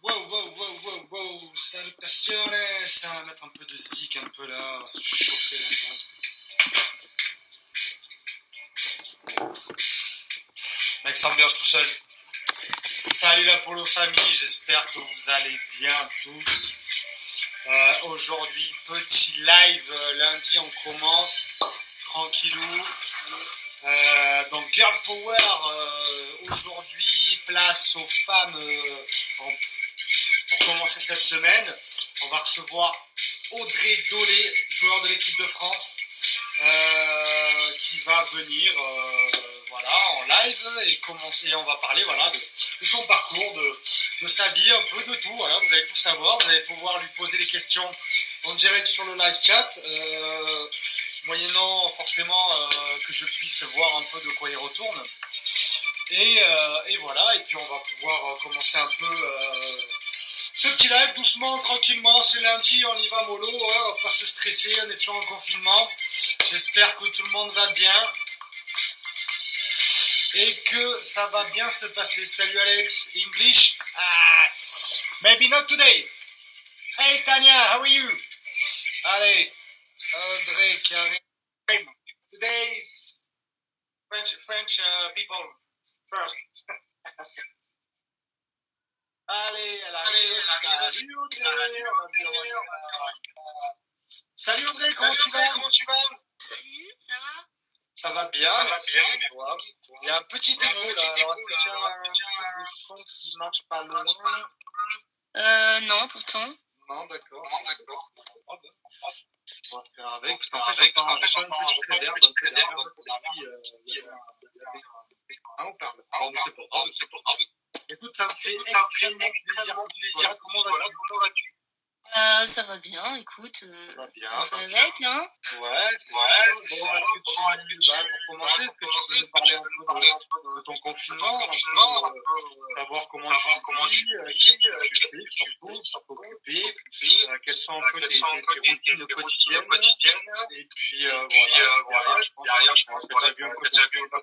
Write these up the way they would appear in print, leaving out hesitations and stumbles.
Wow, wow, wow, wow, wow, salutationnes, ça va mettre un peu de zik un peu là, on va se chauffer là. Mec s'ambiance tout seul. Salut la Polo famille, j'espère que vous allez bien tous. Aujourd'hui, petit live, lundi on commence, tranquillou. Donc Girl Power, aujourd'hui, place aux femmes pour commencer cette semaine. On va recevoir Audrey Dolé, joueur de l'équipe de France, qui va venir en live et commencer. On va parler de son parcours, de sa vie, un peu de tout. Voilà, vous allez tout savoir. Vous allez pouvoir lui poser des questions en direct sur le live chat, moyennant forcément que je puisse voir un peu de quoi il retourne. Et voilà, et puis on va pouvoir commencer un peu ce petit live doucement, tranquillement. C'est lundi, on y va mollo, hein, on va pas se stresser, on est toujours en confinement. J'espère que tout le monde va bien et que ça va bien se passer. Salut Alex, English? Maybe not today. Hey Tania, how are you? Allez, Audrey qui arrive. Today's French people first. Allez, elle arrive. Salut Audrey, comment tu vas? Salut, ça va? Ça va bien. Il y a un petit écho là. Alors, est-ce que tu as un son qui marche pas loin? Non, pourtant. Non, d'accord. On va faire avec, parce qu'en fait, j'entends un petit trait d'air dans le derrière, on parle. C'est pas grave. Écoute, ça me fait extrêmement plaisir. Voilà, comment vas-tu? Ça va bien, écoute. Ça va bien. On fait avec, hein? Ouais, c'est ça. Bon, pour commencer, est-ce que tu peux nous parler un peu de ton confinement, savoir comment tu vis, qu'est-ce que tu fais, surtout, pour t'occuper, quelles sont un peu tes routines quotidiennes, et puis voilà, je pense que tu as vu un peu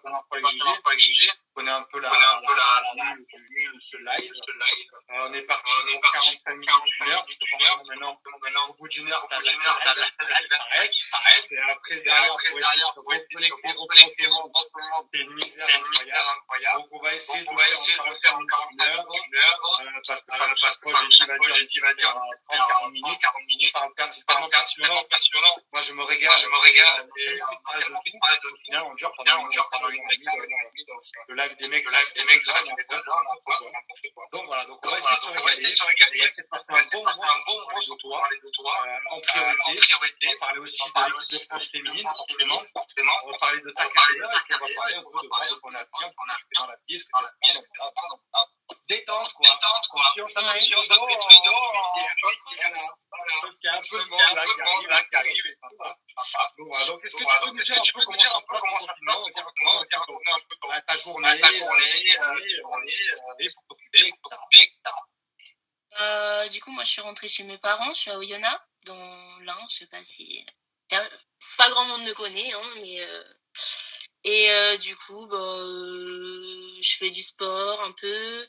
comment on va exiger. On connaît un peu la tenue de ce live. On est parti pour 45 minutes, une heure, parce que forcément maintenant, au bout d'une heure, t'as la live qui s'arrête, et après, derrière, pour essayer de se reconnecter proprement, c'est une misère incroyable. Donc, on va essayer de faire encore une heure, parce que Letty va dire 30-40 minutes, c'est tellement passionnant. Moi, je me régale, et on parle de tout, bien, on dure pendant une heure et demie, le live des mecs, donc voilà, donc on va essayer de se régaler, on va essayer de passer un bon moment, de toi, en priorité. On va parler aussi de l'équipe de France féminine, forcément. On va parler de ta carrière, et puis on va parler un peu de ton avenir, qu'on a fait dans la vie, ce que tu as fait, détente, quoi. Si on tape sur le dos, il y a un peu de monde là qui arrive, et sympa. Donc est-ce que tu peux nous dire un peu comment ça se passe ton confinement, ta journée, pour t'occuper, etc. Du coup, moi, je suis rentrée chez mes parents, je suis à Oyonnax, dans l'Ain, je sais pas si... Pas grand monde me connaît, hein, mais... Et du coup, je fais du sport un peu,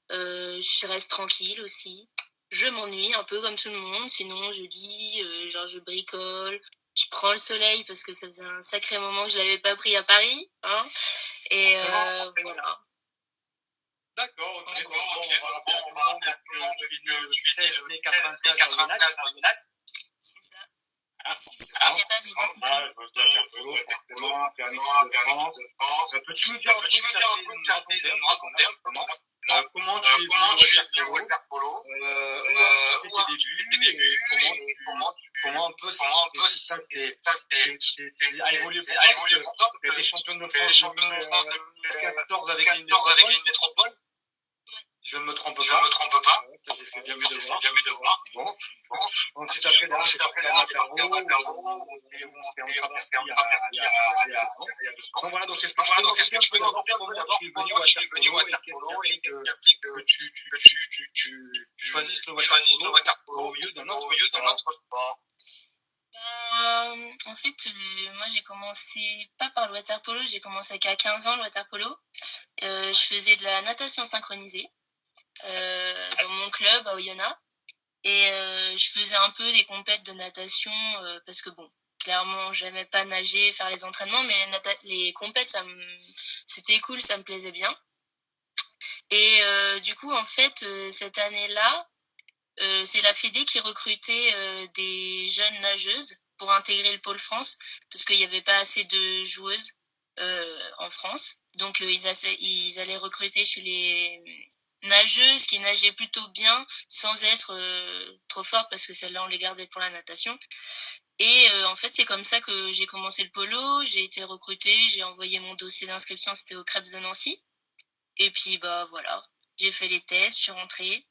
je reste tranquille aussi. Je m'ennuie un peu comme tout le monde, sinon je lis, je bricole, je prends le soleil parce que ça faisait un sacré moment que je l'avais pas pris à Paris, hein. Et voilà. D'accord, ok. Bon, on va rappeler à tout le monde que tu es né le 93 à Oyonnax. C'est ça. Je sais pas si vous forcément, permis de France. Peux-tu nous dire un peu comment tu es venu au water polo, où a tes débuts, et comment un peu ça a évolué pour toi, tu as été championne de France en 2014 avec une métropole. Je ne me trompe pas. C'est ce que j'ai envie de voir. Bon. Ensuite, après, on s'est il y a donc voilà, donc est-ce que tu peux nous dire comment tu es venu au water-polo et que tu choisisses le water-polo au lieu d'un autre sport? En fait, moi j'ai commencé pas par le water polo, j'ai commencé qu'à 15 ans le water polo. Je faisais de la natation synchronisée. dans mon club à Oyonnax. Et je faisais un peu des compètes de natation parce que bon, clairement, j'aimais pas nager, faire les entraînements, mais les compètes, c'était cool, ça me plaisait bien. Et du coup, en fait, cette année-là, c'est la Fédé qui recrutait des jeunes nageuses pour intégrer le pôle France, parce qu'il n'y avait pas assez de joueuses en France. Donc ils allaient recruter chez les nageuses qui nageaient plutôt bien, sans être trop fortes, parce que celles-là, on les gardait pour la natation. Et en fait, c'est comme ça que j'ai commencé le polo, j'ai été recrutée, j'ai envoyé mon dossier d'inscription, c'était au Crêpes de Nancy. Et puis, bah voilà, j'ai fait les tests, je suis rentrée.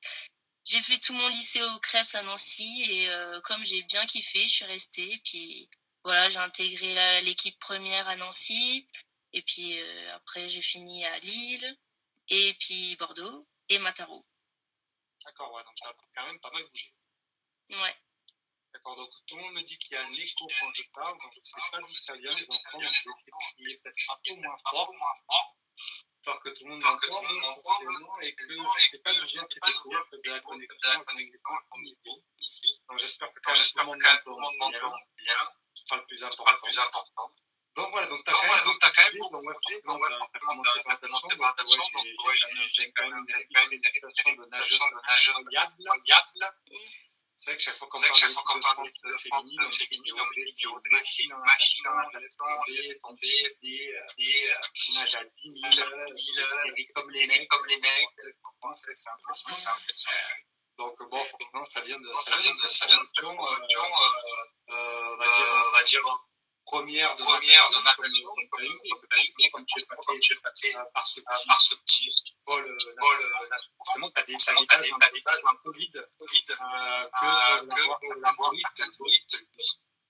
J'ai fait tout mon lycée au Crêpes à Nancy et comme j'ai bien kiffé, je suis restée. Et puis voilà, j'ai intégré l'équipe première à Nancy. Et puis après, j'ai fini à Lille, et puis Bordeaux et Mataro. D'accord, ouais, donc ça a quand même pas mal bougé. Ouais. D'accord, donc tout le monde me dit qu'il y a un écho quand je parle, donc je ne sais pas d'où ça vient, les enfants, donc je vais crier peut-être un peu moins fort, histoire que tout le monde m'entende forcément, et que je ne sais pas d'où vient cet écho, de la connexion ici. Donc j'espère que quand même tout le monde m'entend bien, ce sera le plus important. Donc voilà, donc tu as quand même beaucoup bougé, donc ouais, forcément tu as commencé par la natation, donc ouais, j'ai quand même une réputation de nageuse incroyable. C'est vrai que chaque fois qu'on parle d'équipe de France féminine, on dit qu'il y a une machine en natation, laisse tomber, des nages à 10 000, des comme les mecs. C'est un peu ça. Donc bon, forcément, ça vient de cette promotion, on va dire, première de natation, comme tu es passé par ce petit pôle, forcément, tu as des bases un peu vides que l'avoir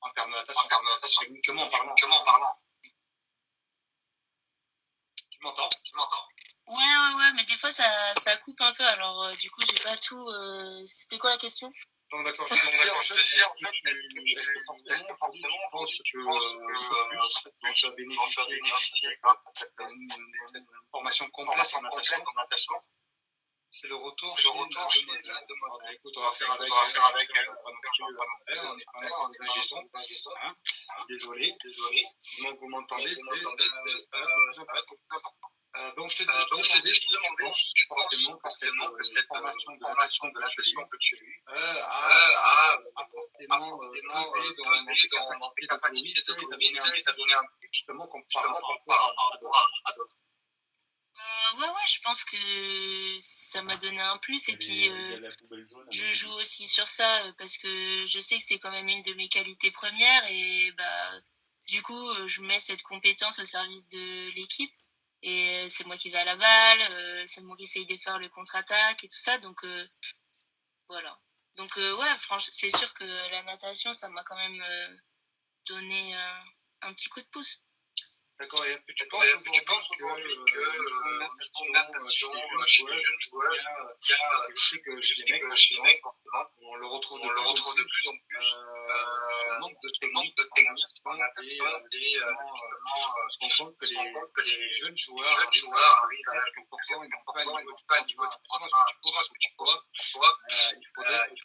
en termes de natation, techniquement parlant. Tu m'entends? Ouais, mais des fois ça coupe un peu, alors du coup j'ai pas tout. C'était quoi la question? Donc d'accord, je te disais, en fait, est-ce que forcément, tu penses que tu as bénéficié d'une formation complète en natation? C'est le retour chez la demande. Écoute, on va faire avec, on n'est pas encore dans les gestions, hein. Désolé. Donc vous m'entendez, donc je te demandais forcément que cette formation de natation que tu as eue a forcément pesé dans tes capacités et t'a donné un but justement par rapport à d'autres. Ouais, je pense que ça m'a donné un plus. Et puis, je joue aussi sur ça parce que je sais que c'est quand même une de mes qualités premières. Et bah, du coup, je mets cette compétence au service de l'équipe. Et c'est moi qui vais à la balle, c'est moi qui essaye de faire le contre-attaque et tout ça. Donc, voilà. Donc, ouais, franchement, c'est sûr que la natation, ça m'a quand même donné un petit coup de pouce. D'accord, et tu penses aujourd'hui que le natation chez les jeunes joueurs, je sais que chez les mecs, forcément, on le retrouve de plus en plus, manque de technique en natation, et on se rend compte que les jeunes joueurs arrivent à être confortants, ils n'ont pas un niveau de puissance, il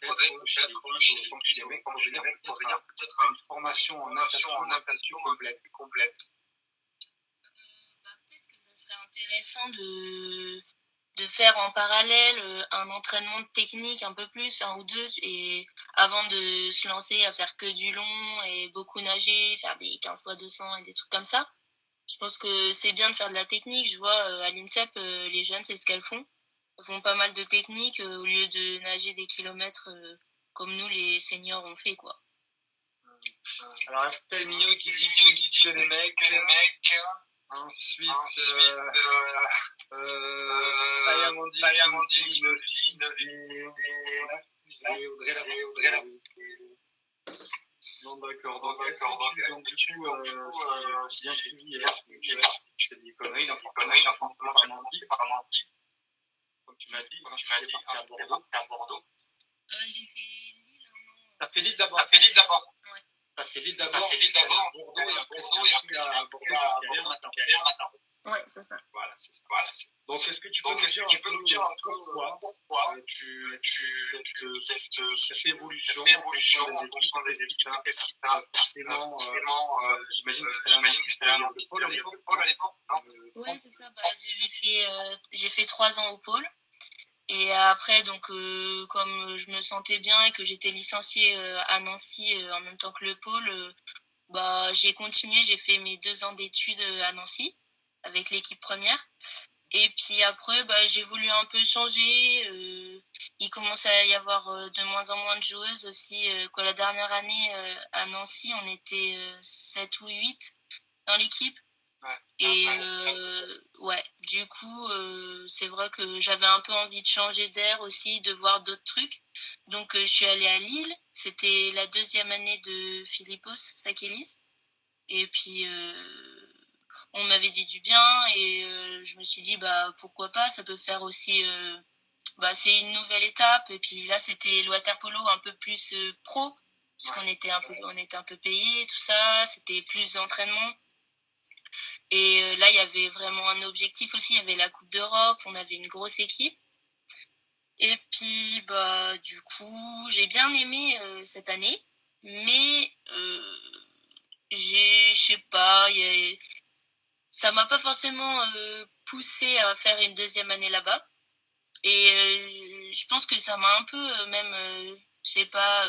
faudrait peut-être chez les mecs pour venir peut-être à une formation en natation complète. Peut-être que ça serait intéressant de faire en parallèle un entraînement technique un peu plus, un ou deux, et avant de se lancer à faire que du long et beaucoup nager, faire des 15 fois 200 et des trucs comme ça. Je pense que c'est bien de faire de la technique. Je vois à l'INSEP, les jeunes, c'est ce qu'elles font. Elles font pas mal de techniques au lieu de nager des kilomètres comme nous, les seniors, on fait, quoi. Alors, Estelle Mignot qui dit que les mecs. Ensuite, Tayamandi Audrey. Non, d'accord. Donc, du coup, c'est bien suivi. Je t'ai dit conneries, il en faut par Mandy. Comme tu m'as dit, à Bordeaux. J'ai fait Lille un an. T'as fait Lille d'abord? Ouais. T'as fait Lille d'abord, Bordeaux, et après c'est à Bordeaux qui allait à Matin. Ouais, c'est ça. Voilà, c'est ça. Donc, est-ce que tu peux nous dire un peu pourquoi cette évolution en fonction des équipes, forcément, j'imagine que c'était un de Paul à l'époque. Ouais, c'est ça. Bah, j'ai fait 3 ans au pôle. Et après, donc, comme je me sentais bien et que j'étais licenciée à Nancy en même temps que le pôle, bah, j'ai continué, j'ai fait mes 2 ans d'études à Nancy avec l'équipe première. Et puis après, bah, j'ai voulu un peu changer. Il commençait à y avoir de moins en moins de joueuses aussi. Quoi, la dernière année à Nancy, on était 7 ou 8 dans l'équipe. Et ouais, du coup, c'est vrai que j'avais un peu envie de changer d'air aussi, de voir d'autres trucs. Donc, je suis allée à Lille. C'était la 2e année de Philippos Sakelis. Et puis, on m'avait dit du bien et je me suis dit, bah, pourquoi pas, ça peut faire aussi... bah, c'est une nouvelle étape. Et puis là, c'était le waterpolo un peu plus pro, parce qu'on était on était un peu payé, tout ça. C'était plus d'entraînement. Et là, il y avait vraiment un objectif aussi. Il y avait la Coupe d'Europe, on avait une grosse équipe. Et puis, bah, du coup, j'ai bien aimé cette année, mais je sais pas, ça m'a pas forcément poussé à faire une 2e année là-bas. Et je pense que ça m'a un peu même, je sais pas,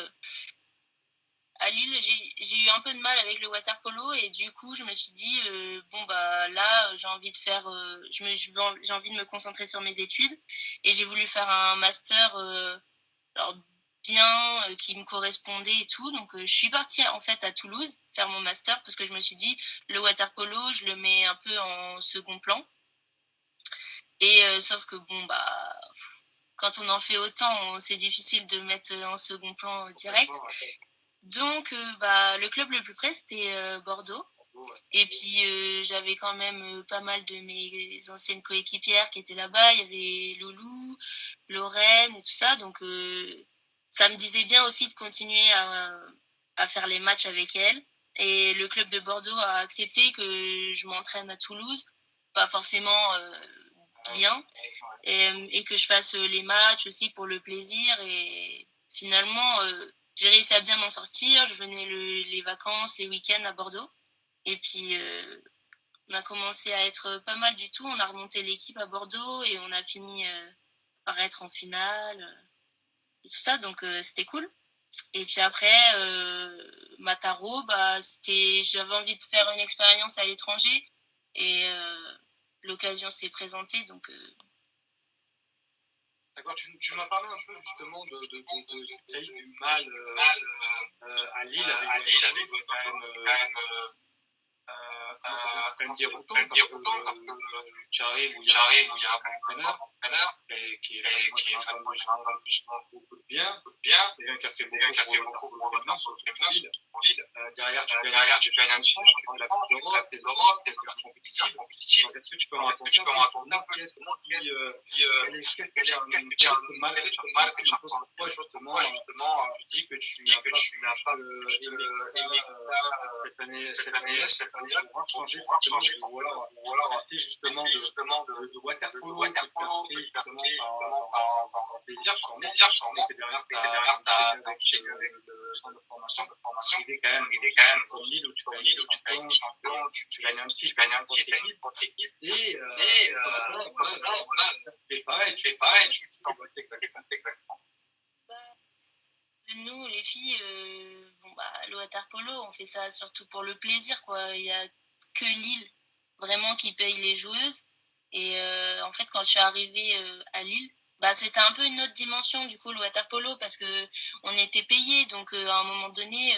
à Lille, j'ai eu un peu de mal avec le waterpolo et du coup, je me suis dit bon bah là, j'ai envie de faire j'ai envie de me concentrer sur mes études et j'ai voulu faire un master alors bien qui me correspondait et tout. Donc je suis partie en fait à Toulouse faire mon master parce que je me suis dit le waterpolo, je le mets un peu en second plan. Et sauf que bon bah quand on en fait autant, c'est difficile de mettre en second plan direct. Donc, bah, le club le plus près, c'était Bordeaux. Et puis, j'avais quand même pas mal de mes anciennes coéquipières qui étaient là-bas. Il y avait Loulou, Lorraine et tout ça. Donc, ça me disait bien aussi de continuer à faire les matchs avec elles. Et le club de Bordeaux a accepté que je m'entraîne à Toulouse. Pas forcément bien. Et que je fasse les matchs aussi pour le plaisir. Et finalement, j'ai réussi à bien m'en sortir. Je venais les vacances, les week-ends à Bordeaux. Et puis, on a commencé à être pas mal du tout. On a remonté l'équipe à Bordeaux et on a fini par être en finale et tout ça. Donc, c'était cool. Et puis après, Mataro, bah, j'avais envie de faire une expérience à l'étranger. Et l'occasion s'est présentée. Donc, d'accord, tu m'as parlé un peu justement tu as eu du mal à Lille avec quand même quand même dire autant parce que tu arrives où il y a un entraîneur qui est fan de beaucoup de bien, quelqu'un qui a fait beaucoup pour le féminin, pour Lille. Derrière, tu gagnes un champ, tu prends la Coupe d'Europe, t'es compétitive. Donc, est-ce que tu peux me raconter un peu quel est le mal que tu as pourquoi justement tu dis que tu n'as pas aimé cette année pour changer ou alors arrêter justement de waterpolo qui est justement par plaisir, mais que derrière t'as avec le centre de formation, il est quand même comme Lille où tu gagnes un petit, une grosse équipe et comme ça, voilà, tu fais pas et tu t'en vas exactement. Nous, les filles, bon bah, le waterpolo, on fait ça surtout pour le plaisir, quoi. Il y a que Lille, vraiment, qui paye les joueuses. Et en fait, quand je suis arrivée à Lille, bah, c'était un peu une autre dimension, du coup, le waterpolo, parce que on était payé. Donc, à un moment donné,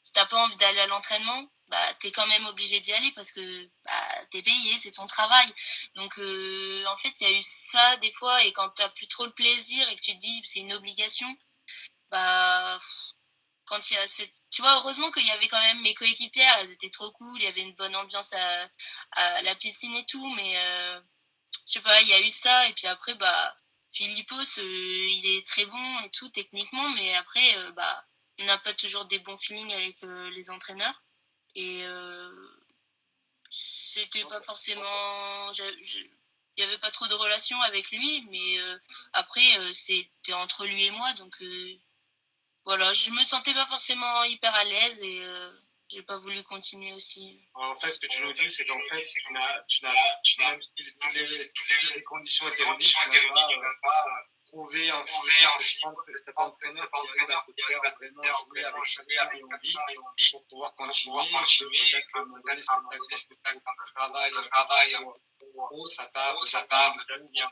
si t'as pas envie d'aller à l'entraînement, bah, t'es quand même obligé d'y aller parce que bah, t'es payé, c'est ton travail. Donc, en fait, il y a eu ça des fois. Et quand t'as plus trop le plaisir et que tu te dis c'est une obligation, bah quand il y a cette tu vois heureusement qu'il y avait quand même mes coéquipières, elles étaient trop cool, il y avait une bonne ambiance à la piscine et tout, mais je sais pas, il y a eu ça et puis après bah Philippos il est très bon et tout techniquement, mais après bah on n'a pas toujours des bons feelings avec les entraîneurs. Et c'était pas forcément... Il n'y avait pas trop de relations avec lui, mais après, c'était entre lui et moi. Donc voilà, je me sentais pas forcément hyper à l'aise et j'ai pas voulu continuer aussi. En fait, ce que tu nous dis, c'est qu'en fait, même si toutes les conditions étaient réunies, tu n'as pas trouvé un cet entraîneur qui arrive à te faire vraiment jouer avec chacun et envie pour pouvoir continuer. Peut-être qu'à un moment donné, c'est peut-être un travail ça t'a venir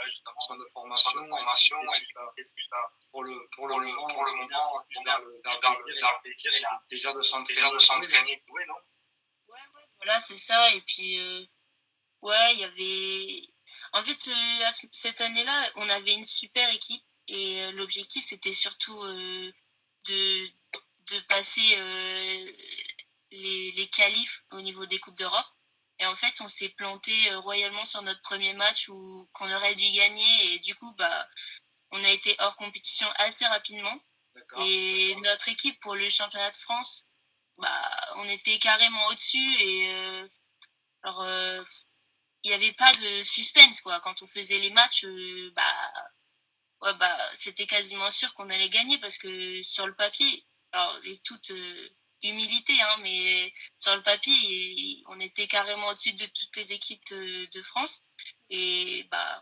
justement sur notre formation et pour le moment dans le plaisir et le plaisir de s'entraîner, non? Ouais, voilà, c'est ça. Et puis, ouais, il y avait... En fait, cette année-là, on avait une super équipe et l'objectif, c'était surtout de, de passer les qualifs au niveau des Coupes d'Europe. Et en fait, on s'est planté royalement sur notre premier match qu'on aurait dû gagner. Et du coup, bah, on a été hors compétition assez rapidement. Et notre équipe pour le championnat de France, bah, on était carrément au-dessus. Et alors, il n'y avait pas de suspense, quoi. Quand on faisait les matchs, ouais, bah, c'était quasiment sûr qu'on allait gagner parce que sur le papier, alors, avec toute humilité, hein, mais sur le papier, on était carrément au-dessus de toutes les équipes de France. Et bah,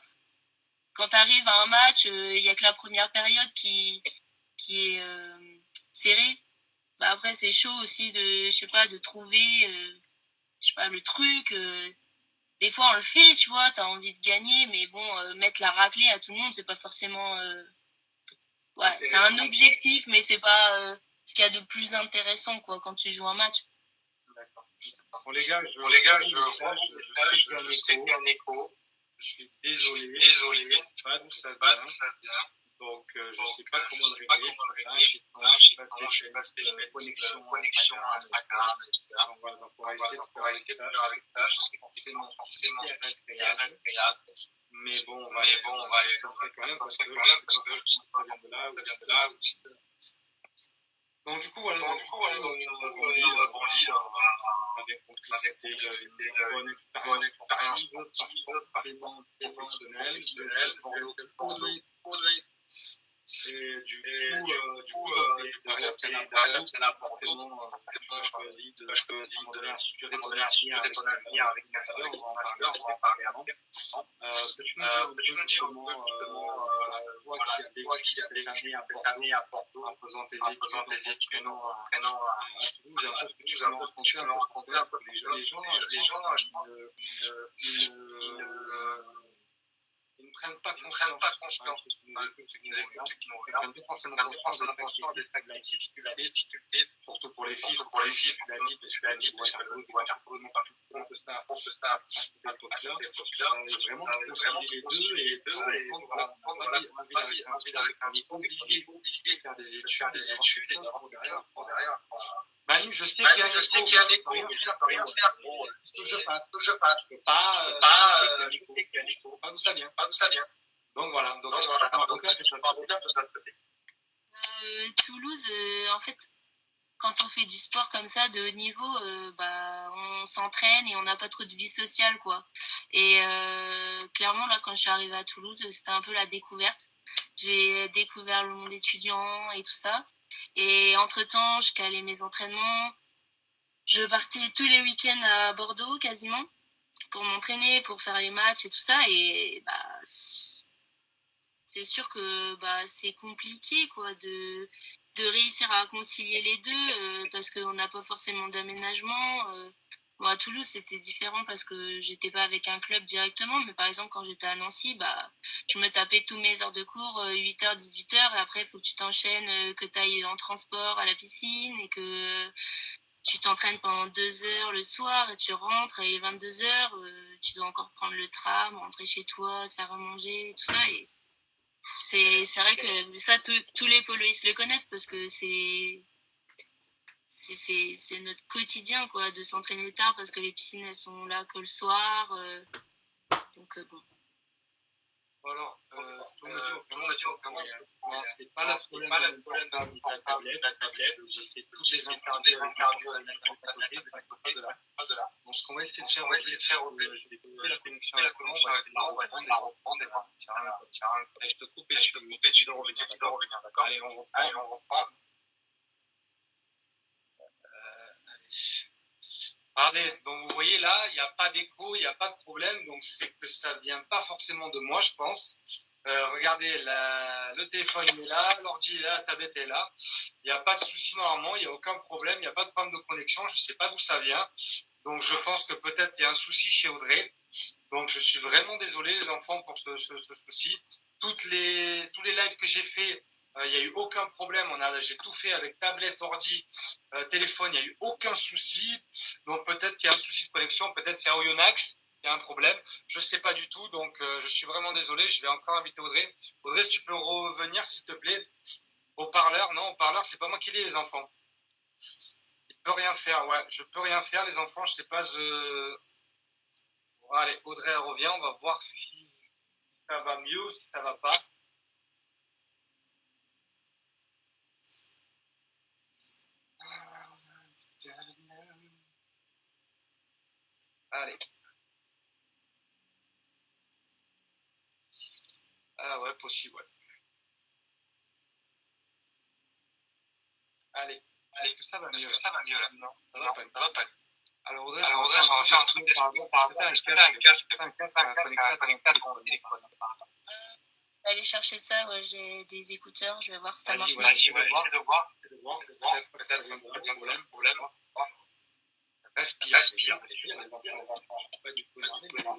quand tu arrives à un match, il n'y a que la première période qui est serrée. Bah, après, c'est chaud aussi de, je sais pas, de trouver, je sais pas, le truc. Des fois, on le fait, tu vois, t'as envie de gagner, mais bon, mettre la raclée à tout le monde, c'est pas forcément... ouais, c'est un objectif, mais c'est pas ce qu'il y a de plus intéressant, quoi, quand tu joues un match. D'accord. Bon, les gars, je sais qu'il y a un écho. Je suis désolé. Je sais pas d'où ça vient. Donc, je ne sais pas comment le régler. Je sais pas si c'est une connexion Instagram. Donc, voilà, donc on va essayer de faire avec ça. C'est forcément super agréable. Mais bon, on va aller quand même parce que ça vient de là. Donc, du coup, voilà, on a bien compris que c'était une bonne expérience sportive, parfaitement professionnelle, de Bordeaux. Et du coup, derrière Bordeaux, je te dis de assurer ton avenir avec Master, on va en parler avant. Peux-tu nous dire justement, toi qui as des années à Bordeaux, en faisant tes études, en prenant à Toulouse, un peu ce que tu m'as raconté un peu les gens, ils ne prennent pas conscience qui n'ont pas forcément conscience des la difficulté, surtout pour les filles, tu l'as dit, parce que l'eau n'est pas pour ce stade, vraiment les deux et on a obligé de faire des études et derrière. Manu, je sais qu'il y a un écho, mais tu ne peux rien faire pour que je passe. Je peux pas, je sais qu'il y a un écho, pas d'où ça vient. Donc voilà, est-ce que tu peux raconter un peu de ça de côté? Toulouse, en fait, quand on fait du sport comme ça, de haut niveau, bah, on s'entraîne et on n'a pas trop de vie sociale, quoi. Et clairement, là, quand je suis arrivée à Toulouse, c'était un peu la découverte. J'ai découvert le monde étudiant et tout ça. Et entre-temps, je calais mes entraînements. Je partais tous les week-ends à Bordeaux, quasiment, pour m'entraîner, pour faire les matchs et tout ça. Et bah, c'est sûr que bah, c'est compliqué, quoi, de réussir à concilier les deux, parce qu'on n'a pas forcément d'aménagement. Bon, à Toulouse, c'était différent parce que j'étais pas avec un club directement, mais par exemple, quand j'étais à Nancy, bah, je me tapais tous mes heures de cours, 8h, 18h, et après, il faut que tu t'enchaînes, que tu ailles en transport à la piscine, et que tu t'entraînes pendant 2 heures le soir, et tu rentres, et 22h, tu dois encore prendre le tram, rentrer chez toi, te faire à manger, tout ça, et c'est vrai que ça, tous les poloistes le connaissent parce que c'est notre quotidien, quoi, de s'entraîner tard parce que les piscines, elles sont là que le soir. Donc, bon. Alors, tout me dit aucun moyen. Non, c'est pas le problème de la tablette. J'essaie toutes les interviews avec la côté, de là. Donc, ce qu'on va essayer de faire, je vais couper la connexion avec moi, on va reprendre et voir. Tiens, je te coupe et tu dois revenir, d'accord? Allez, on reprend. Allez. Regardez, donc vous voyez là, il n'y a pas d'écho, il n'y a pas de problème, donc c'est que ça ne vient pas forcément de moi, je pense. Regardez, le téléphone est là, l'ordi est là, la tablette est là. Il n'y a pas de souci normalement, il n'y a aucun problème, il n'y a pas de problème de connexion, je ne sais pas d'où ça vient. Donc je pense que peut-être il y a un souci chez Audrey. Donc je suis vraiment désolé les enfants pour ce souci. Tous les lives que j'ai fait, il n'y a eu aucun problème. J'ai tout fait avec tablette, ordi, téléphone, il n'y a eu aucun souci. Donc peut-être qu'il y a un souci de connexion, peut-être c'est à Oyonnax, il y a un problème. Je ne sais pas du tout, donc je suis vraiment désolé. Je vais encore inviter Audrey. Audrey, si tu peux revenir s'il te plaît. Haut-parleur, non, haut-parleur, c'est pas moi qui l'ai les enfants. Il peut rien faire, ouais. Je peux rien faire les enfants, je sais pas, Allez, Audrey revient, on va voir si ça va mieux, si ça va pas. Allez. Ah ouais, possible, ouais. Allez. Est-ce que ça va mieux là? Non, ça va pas. Alors Audrey, on va faire un truc par rapport à un casque connecté à ton téléphone. Aller chercher ça, ouais, j'ai des écouteurs, je vais voir si ça marche mieux. Vas-y, de voir. Peut-être il y a un problème. Respire. Pas du tout énervé, mais on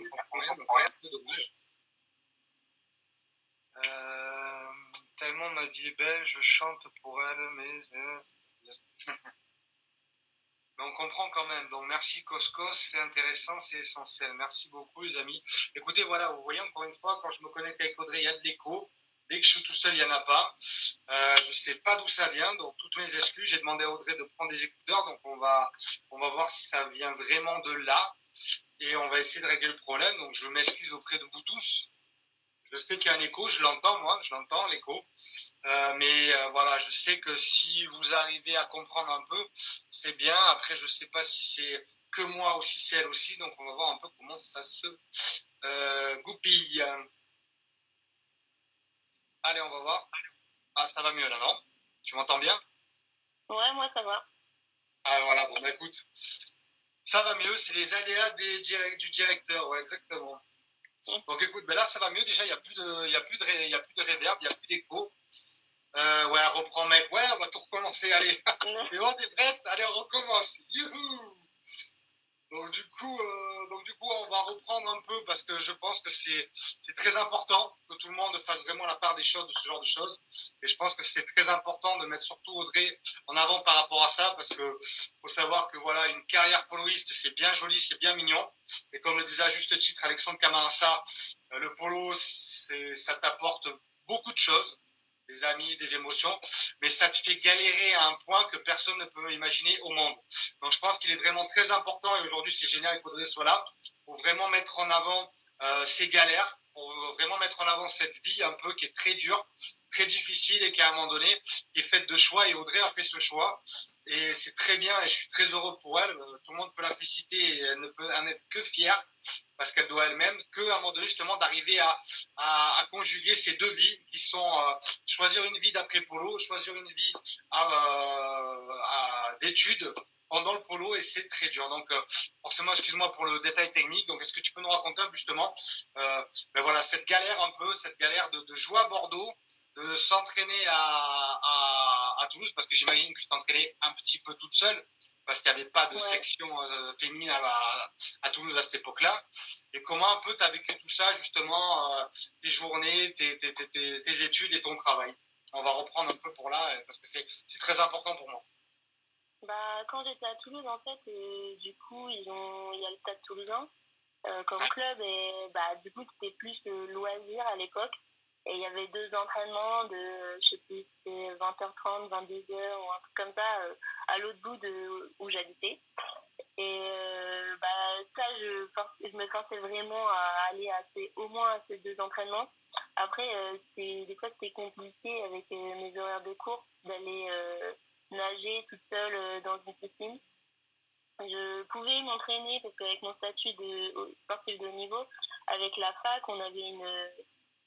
comprend rien, donc c'est un peu dommage. Tellement ma vie est belle, je chante pour elle, mais mais on comprend quand même. Donc merci Coscos, c'est intéressant, c'est essentiel. Merci beaucoup les amis. Écoutez, voilà, vous voyez encore une fois, quand je me connecte avec Audrey, il y a de l'écho. Dès que je suis tout seul, il n'y en a pas. Je ne sais pas d'où ça vient, donc toutes mes excuses. J'ai demandé à Audrey de prendre des écouteurs, donc on va voir si ça vient vraiment de là. Et on va essayer de régler le problème. Donc je m'excuse auprès de vous tous. Je sais qu'il y a un écho, je l'entends l'écho. Mais voilà, je sais que si vous arrivez à comprendre un peu, c'est bien. Après, je ne sais pas si c'est que moi ou si c'est elle aussi. Donc on va voir un peu comment ça se goupille. Allez, on va voir. Ah, ça va mieux là, non? Tu m'entends bien? Ouais, moi ça va. Ah voilà, bon bah écoute, ça va mieux, c'est les aléas du directeur, ouais, exactement. Donc écoute, ben là ça va mieux, déjà il n'y a plus de réverb, il n'y a plus d'écho. Ouais, reprends mec, ouais, on va tout recommencer, allez. Et bon, t'es prête? Allez, on recommence. Youhou! Donc du coup, on va reprendre un peu parce que je pense que c'est très important que tout le monde fasse vraiment la part des choses de ce genre de choses. Et je pense que c'est très important de mettre surtout Audrey en avant par rapport à ça parce que faut savoir que voilà, une carrière poloiste, c'est bien joli, c'est bien mignon. Et comme le disait à juste titre Alexandre Camarasa, le polo, ça t'apporte beaucoup de choses, des amis, des émotions, mais ça te fait galérer à un point que personne ne peut imaginer au monde. Donc je pense qu'il est vraiment très important, et aujourd'hui c'est génial qu'Audrey soit là, pour vraiment mettre en avant ces galères, pour vraiment mettre en avant cette vie un peu qui est très dure, très difficile et qui à un moment donné qui est faite de choix, et Audrey a fait ce choix. Et c'est très bien et je suis très heureux pour elle. Tout le monde peut la féliciter et elle ne peut en être que fière parce qu'elle doit elle-même qu'à un moment donné justement d'arriver à conjuguer ces deux vies qui sont choisir une vie d'après polo, choisir une vie d'études pendant le polo et c'est très dur. Donc forcément, excuse-moi pour le détail technique. Donc est-ce que tu peux nous raconter justement ben voilà, cette galère de jouer à Bordeaux, de s'entraîner à Toulouse, parce que j'imagine que tu t'entraînais un petit peu toute seule, parce qu'il n'y avait pas de section féminine à Toulouse à cette époque-là. Et comment un peu tu as vécu tout ça, justement, tes journées, tes études et ton travail? On va reprendre un peu pour là, parce que c'est très important pour moi. Bah, quand j'étais à Toulouse, en fait, du coup, il y a le Stade Toulousain comme club, et bah, du coup, c'était plus loisir à l'époque. Et il y avait 2 entraînements de, je sais plus, c'était 20h30, 22h ou un truc comme ça, à l'autre bout où j'habitais. Et ça, je me forçais vraiment à aller au moins à ces 2 entraînements. Après, des fois, c'était compliqué avec mes horaires de cours d'aller nager toute seule dans une piscine. Je pouvais m'entraîner parce qu'avec mon statut de sportif de haut niveau, avec la fac, on avait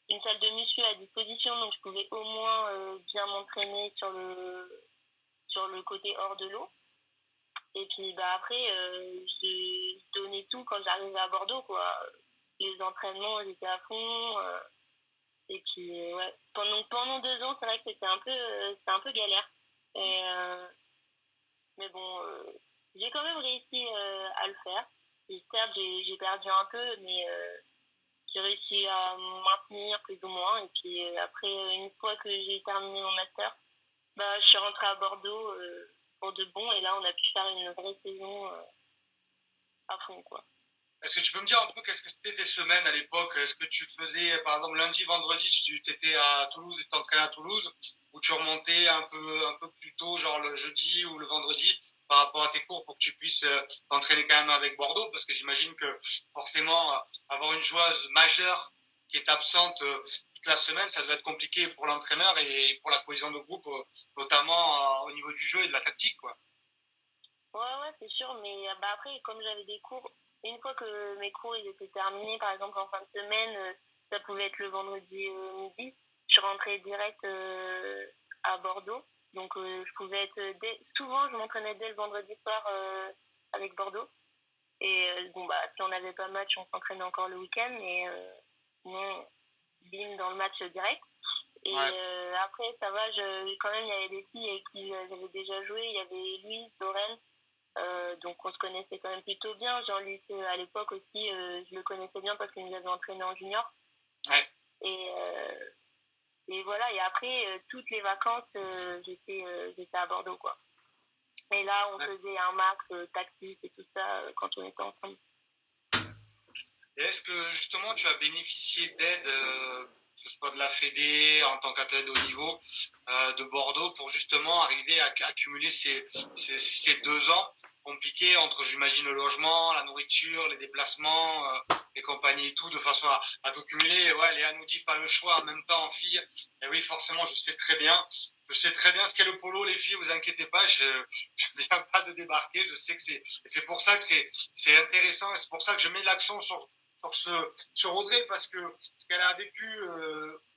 une salle de muscu à disposition, donc je pouvais au moins bien m'entraîner sur le côté hors de l'eau. Et puis après, je donnais tout quand j'arrivais à Bordeaux, quoi. Les entraînements, j'étais à fond. Et puis, ouais, pendant 2 ans, c'est vrai que c'était un peu galère. Et, mais bon, j'ai quand même réussi à le faire. Et certes, j'ai perdu un peu, mais j'ai réussi à me maintenir plus ou moins. Et puis après, une fois que j'ai terminé mon master, je suis rentrée à Bordeaux pour de bon. Et là, on a pu faire une vraie saison à fond, quoi. Est-ce que tu peux me dire un peu qu'est-ce que c'était tes semaines à l'époque? Est-ce que tu faisais, par exemple, lundi, vendredi, tu étais à Toulouse et t'entraînais à Toulouse, ou tu remontais un peu plus tôt, genre le jeudi ou le vendredi, par rapport à tes cours pour que tu puisses t'entraîner quand même avec Bordeaux? Parce que j'imagine que forcément, avoir une joueuse majeure qui est absente toute la semaine, ça doit être compliqué pour l'entraîneur et pour la cohésion de groupe, notamment au niveau du jeu et de la tactique, quoi. Ouais, c'est sûr, mais après, comme j'avais des cours, une fois que mes cours ils étaient terminés, par exemple en fin de semaine, ça pouvait être le vendredi midi, je rentrais direct à Bordeaux. Donc je pouvais être souvent je m'entraînais dès le vendredi soir avec Bordeaux. Et si on n'avait pas match, on s'entraînait encore le week-end, mais sinon, bim, dans le match direct. Et Ouais. après, ça va, quand même, il y avait des filles avec qui j'avais déjà joué. Il y avait Louise, Lorraine, donc on se connaissait quand même plutôt bien. Jean-Luc, à l'époque aussi, je le connaissais bien parce qu'il nous avait entraîné en junior. Ouais. Et voilà, et après, toutes les vacances, j'étais à Bordeaux, quoi. Et là, on faisait un max tactique et tout ça quand on était ensemble. Et est-ce que justement tu as bénéficié d'aide, que ce soit de la Fédé en tant qu'athlète de haut niveau de Bordeaux pour justement arriver à accumuler ces 2 ans compliqués entre, j'imagine, le logement, la nourriture, les déplacements et compagnie et tout, de façon à tout cumuler? Ouais, Léa nous dit pas le choix en même temps en fille. Et oui, forcément, je sais très bien. Je sais très bien ce qu'est le polo, les filles, vous inquiétez pas, je ne viens pas de débarquer, je sais que c'est pour ça que c'est intéressant et c'est pour ça que je mets l'accent sur Audrey, parce que ce qu'elle a vécu,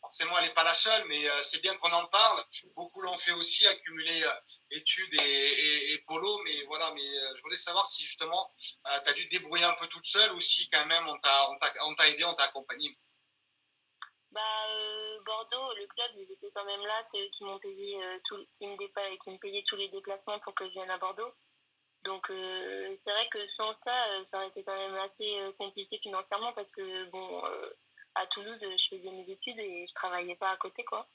forcément elle n'est pas la seule, mais c'est bien qu'on en parle. Beaucoup l'ont fait aussi, accumuler études et polo, mais voilà, mais je voulais savoir si justement tu as dû te débrouiller un peu toute seule ou si quand même on t'a aidé, on t'a accompagné. Bordeaux, le club, ils étaient quand même là, c'est eux qui m'ont payé qui me payaient tous les déplacements pour que je vienne à Bordeaux. Donc c'est vrai que sans ça, ça aurait été quand même assez compliqué financièrement parce que à Toulouse, je faisais mes études et je travaillais pas à côté, quoi.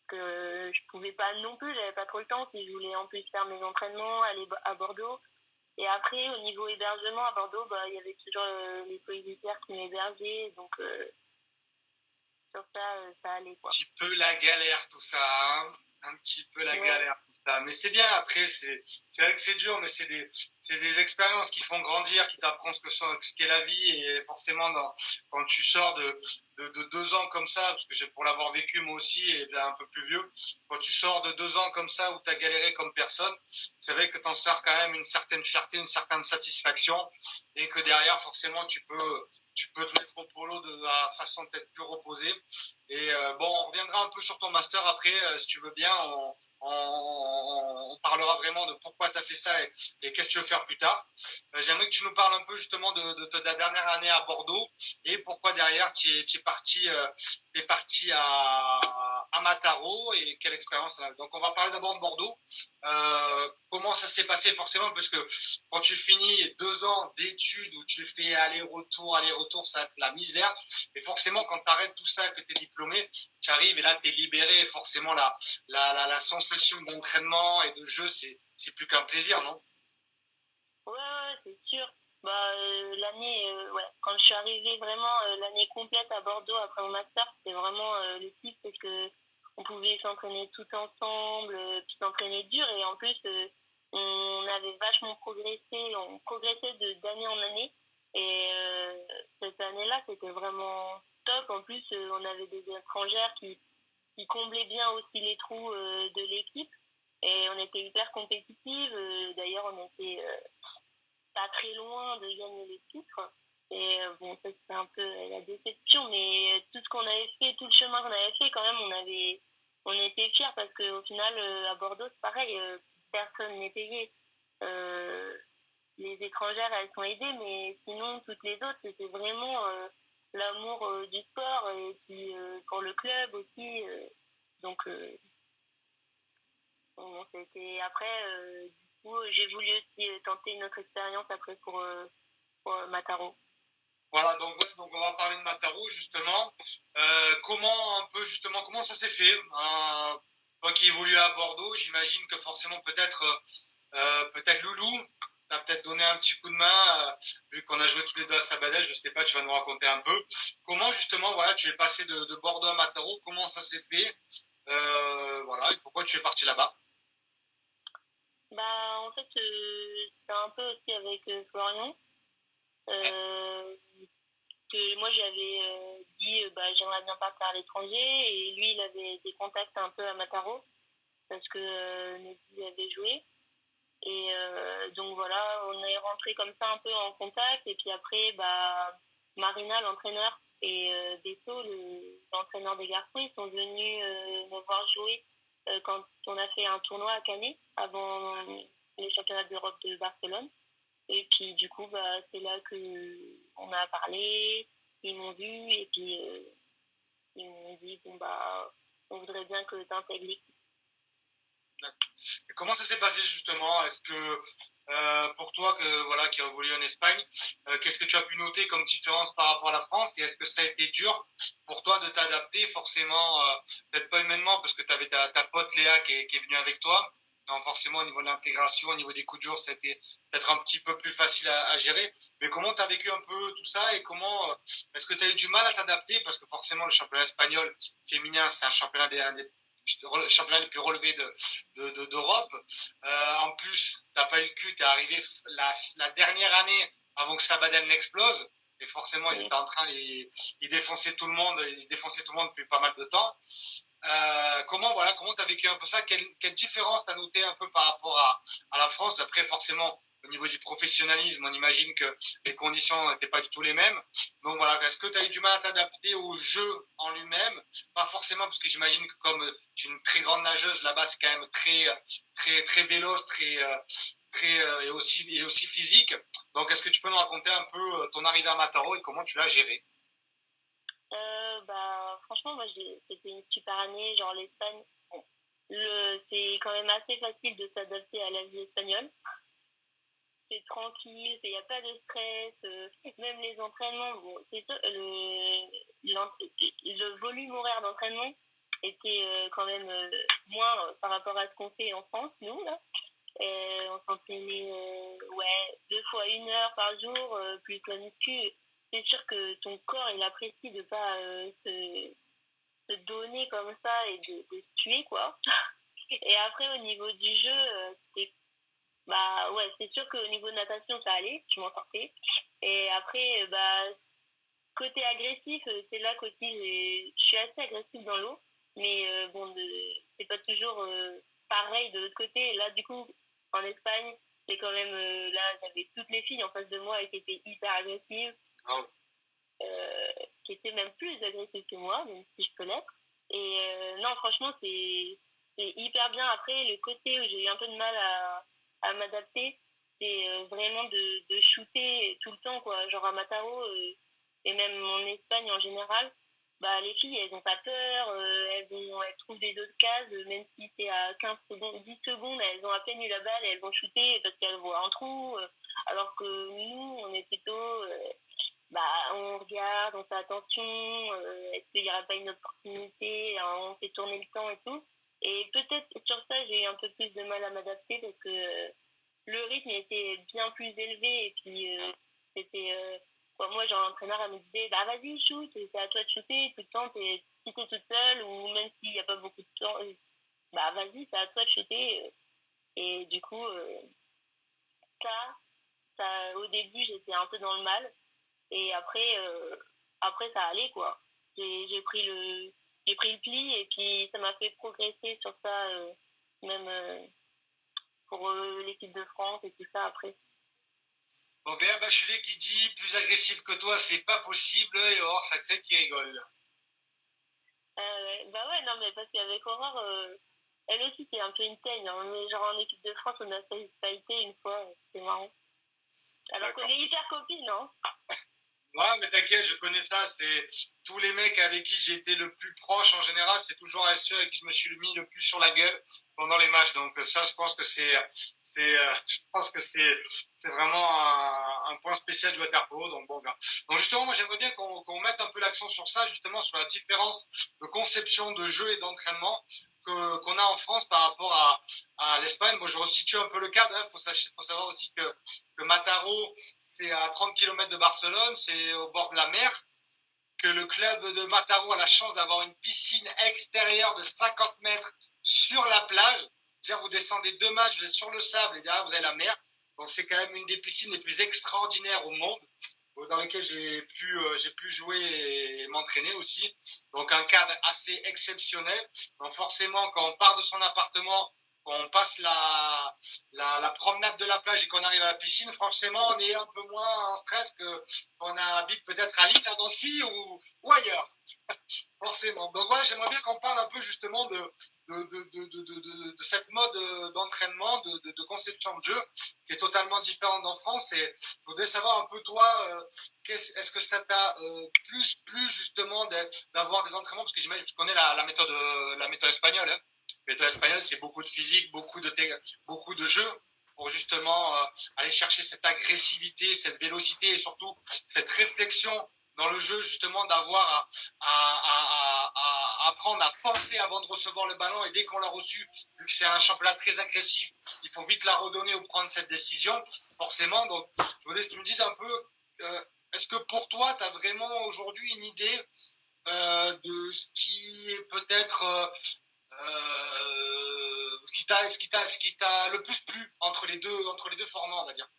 Que je pouvais pas non plus, j'avais pas trop le temps si je voulais en plus faire mes entraînements, aller à Bordeaux. Et après, au niveau hébergement à Bordeaux, il y avait toujours les coéquipiers qui m'hébergeaient, donc sur ça, ça allait, quoi. Un petit peu la galère tout ça, hein, un petit peu la galère. Mais c'est bien, après, c'est vrai que c'est dur, mais c'est des expériences qui font grandir, qui t'apprennent ce qu'est la vie. Et forcément, quand tu sors de 2 ans comme ça, parce que pour l'avoir vécu moi aussi, et bien un peu plus vieux, quand tu sors de 2 ans comme ça, où tu as galéré comme personne, c'est vrai que tu en sors quand même une certaine fierté, une certaine satisfaction, et que derrière, forcément, tu peux te mettre au polo de la façon peut-être plus reposée. Et on reviendra un peu sur ton master après, si tu veux bien. On parlera vraiment de pourquoi tu as fait ça et qu'est-ce que tu veux faire plus tard. J'aimerais que tu nous parles un peu justement de ta dernière année à Bordeaux et pourquoi derrière tu es parti à Mataro et quelle expérience tu as. Donc on va parler d'abord de Bordeaux. Comment ça s'est passé forcément, parce que quand tu finis 2 ans d'études où tu fais aller-retour, ça va être la misère. Et forcément, quand tu arrêtes tout ça, que tu es diplômé, tu arrives et là, tu es libéré. Et forcément, la sensation d'entraînement et de jeu, c'est plus qu'un plaisir, non? Ouais, c'est sûr. L'année, quand je suis arrivée vraiment l'année complète à Bordeaux après mon master, c'était vraiment le kiff parce que on pouvait s'entraîner tout ensemble, puis s'entraîner dur et en plus on avait vachement progressé, on progressait d'année en année. Et cette année-là, c'était vraiment top. En plus, on avait des étrangères qui comblaient bien aussi les trous de l'équipe. Et on était hyper compétitive. D'ailleurs, on était pas très loin de gagner le titre. Et bon, ça c'était un peu la déception. Mais tout ce qu'on avait fait, tout le chemin qu'on avait fait, quand même, on était fiers parce qu'au final, à Bordeaux, c'est pareil, personne n'est payé. Les étrangères, elles sont aidées, mais sinon, toutes les autres, c'était vraiment l'amour du sport et puis pour le club aussi. Donc, bon, c'était après, du coup, j'ai voulu aussi tenter une autre expérience après pour Mataro. Voilà, donc on va parler de Mataro justement. Comment ça s'est fait? Toi qui évolues à Bordeaux, j'imagine que forcément peut-être Loulou t'as peut-être donné un petit coup de main, vu qu'on a joué tous les deux à Sabadell, je sais pas, tu vas nous raconter un peu. Comment justement, voilà, tu es passé de Bordeaux à Mataro, comment ça s'est fait? Voilà, et pourquoi tu es parti là-bas? Bah, en fait, c'était un peu aussi avec Florian. Euh, que moi, j'avais dit, bah, j'aimerais bien partir à l'étranger. Et lui, il avait des contacts un peu à Mataro, parce que Mehdi avait joué. Et donc voilà, on est rentré comme ça un peu en contact. Et puis après, bah, Marina, l'entraîneur, et Beto, l'entraîneur des garçons, ils sont venus me voir jouer quand on a fait un tournoi à Canet avant les championnats d'Europe de Barcelone. Et puis du coup, bah, c'est là que on a parlé, ils m'ont vu et puis ils m'ont dit, bon bah, on voudrait bien que tu intègres l'équipe. Et comment ça s'est passé justement? Est-ce que pour toi voilà, qui a évolué en Espagne, qu'est-ce que tu as pu noter comme différence par rapport à la France? Et est-ce que ça a été dur pour toi de t'adapter forcément, peut-être pas humainement, parce que tu avais ta pote Léa qui est venue avec toi. Donc forcément au niveau de l'intégration, au niveau des coups de jour, c'était peut-être un petit peu plus facile à gérer. Mais comment tu as vécu un peu tout ça et comment est-ce que tu as eu du mal à t'adapter? Parce que forcément le championnat espagnol féminin, c'est un championnat des championnat les plus relevés d'Europe. En plus, t'as pas eu le cul, t'es arrivé la dernière année avant que Sabadell n'explose. Et forcément, ils étaient en train, ils défonçaient tout le monde, depuis pas mal de temps. Comment t'as vécu un peu ça? Quelle différence t'as noté un peu par rapport à la France? Après, forcément, au niveau du professionnalisme, on imagine que les conditions n'étaient pas du tout les mêmes. Donc voilà, est-ce que tu as eu du mal à t'adapter au jeu en lui-même? Pas forcément, parce que j'imagine que comme tu es une très grande nageuse, là-bas c'est quand même très véloce, et aussi physique. Donc est-ce que tu peux nous raconter un peu ton arrivée à Mataro et comment tu l'as géré? Bah, franchement, moi, c'était une super année. Genre, l'Espagne, bon, c'est quand même assez facile de s'adapter à la vie espagnole. C'est tranquille, il n'y a pas de stress. Même les entraînements, bon, c'est ça, le volume horaire d'entraînement était quand même moins par rapport à ce qu'on fait en France, nous, là. On s'entraînait ouais, 2 fois 1 heure par jour, plus la muscu. C'est sûr que ton corps, il apprécie de pas se donner comme ça et de se tuer, quoi. Et après, au niveau du jeu, c'est bah ouais, c'est sûr qu'au niveau de natation, ça allait, je m'en sortais. Et après, bah, côté agressif, c'est là qu'aussi je suis assez agressive dans l'eau. Mais bon, c'est pas toujours pareil de l'autre côté. Là, du coup, en Espagne, c'est quand même, là, j'avais toutes les filles en face de moi et qui étaient hyper agressives, Oh. qui étaient même plus agressives que moi, même si je peux l'être. Et non, franchement, c'est hyper bien. Après, le côté où j'ai eu un peu de mal à m'adapter, c'est vraiment de shooter tout le temps, quoi. Genre à Mataro, et même en Espagne en général, bah, les filles, elles ont pas peur, elles trouvent des autres cases, même si c'est à 15 secondes, 10 secondes, elles ont à peine eu la balle et elles vont shooter parce qu'elles voient un trou, alors que nous, on est plutôt, bah, on regarde, on fait attention, est-ce qu'il n'y aura pas une opportunité, hein, on fait tourner le temps et tout. Et peut-être sur ça, j'ai eu un peu plus de mal à m'adapter parce que le rythme était bien plus élevé et puis c'était quoi, moi genre l'entraîneur elle me disait bah vas-y shoot, c'est à toi de shooter tout le temps, si t'es toute seule ou même s'il n'y a pas beaucoup de temps, bah vas-y, c'est à toi de shooter. Et du coup, au début, j'étais un peu dans le mal. Et après ça allait, quoi. J'ai pris j'ai pris le pli et puis ça m'a fait progresser sur ça, même pour l'équipe de France et tout ça après. Bon, Béa Bachelet qui dit plus agressif que toi, c'est pas possible, et Aurore Sacré qui rigole. Bah ouais, non, mais parce qu'avec Aurore, elle aussi, c'est un peu une teigne. Hein, mais genre en équipe de France, on a été une fois, c'est marrant. Alors qu'on est hyper copines, hein. Ouais, mais t'inquiète, je connais ça. C'est tous les mecs avec qui j'ai été le plus proche en général, c'est toujours ceux avec qui je me suis mis le plus sur la gueule pendant les matchs. Donc ça, je pense que je pense que c'est vraiment un point spécial du waterpolo. Donc bon, ben. Donc justement, moi j'aimerais bien qu'on mette un peu l'accent sur ça, justement sur la différence de conception de jeu et d'entraînement qu'on a en France par rapport à l'Espagne. Moi, je resitue un peu le cadre. Il faut savoir aussi que Mataro, c'est à 30 km de Barcelone, c'est au bord de la mer, que le club de Mataro a la chance d'avoir une piscine extérieure de 50 mètres sur la plage. C'est-à-dire, vous descendez 2 matchs, vous êtes sur le sable et derrière, vous avez la mer. Donc, c'est quand même une des piscines les plus extraordinaires au monde, dans lesquelles j'ai pu jouer et m'entraîner aussi. Donc, un cadre assez exceptionnel. Donc, forcément, quand on part de son appartement, quand on passe la promenade de la plage et qu'on arrive à la piscine, forcément, on est un peu moins en stress que qu'on habite peut-être à Lille, à Nancy ou ailleurs. Forcément. Donc ouais, j'aimerais bien qu'on parle un peu justement de cette mode d'entraînement, de conception de jeu, qui est totalement différente en France. Et je voudrais savoir un peu toi, est-ce que ça t'a plus justement d'avoir des entraînements, parce que j'imagine, je connais la méthode espagnole. Hein. La méthode espagnole, c'est beaucoup de physique, beaucoup de jeux pour justement aller chercher cette agressivité, cette vélocité et surtout cette réflexion dans le jeu, justement, d'avoir à apprendre à penser avant de recevoir le ballon. Et dès qu'on l'a reçu, vu que c'est un championnat très agressif, il faut vite la redonner ou prendre cette décision, forcément. Donc, je voulais que tu me dises un peu, est-ce que pour toi, tu as vraiment aujourd'hui une idée de ce qui est peut-être ce qui t'a le plus plu entre les deux formats, on va dire.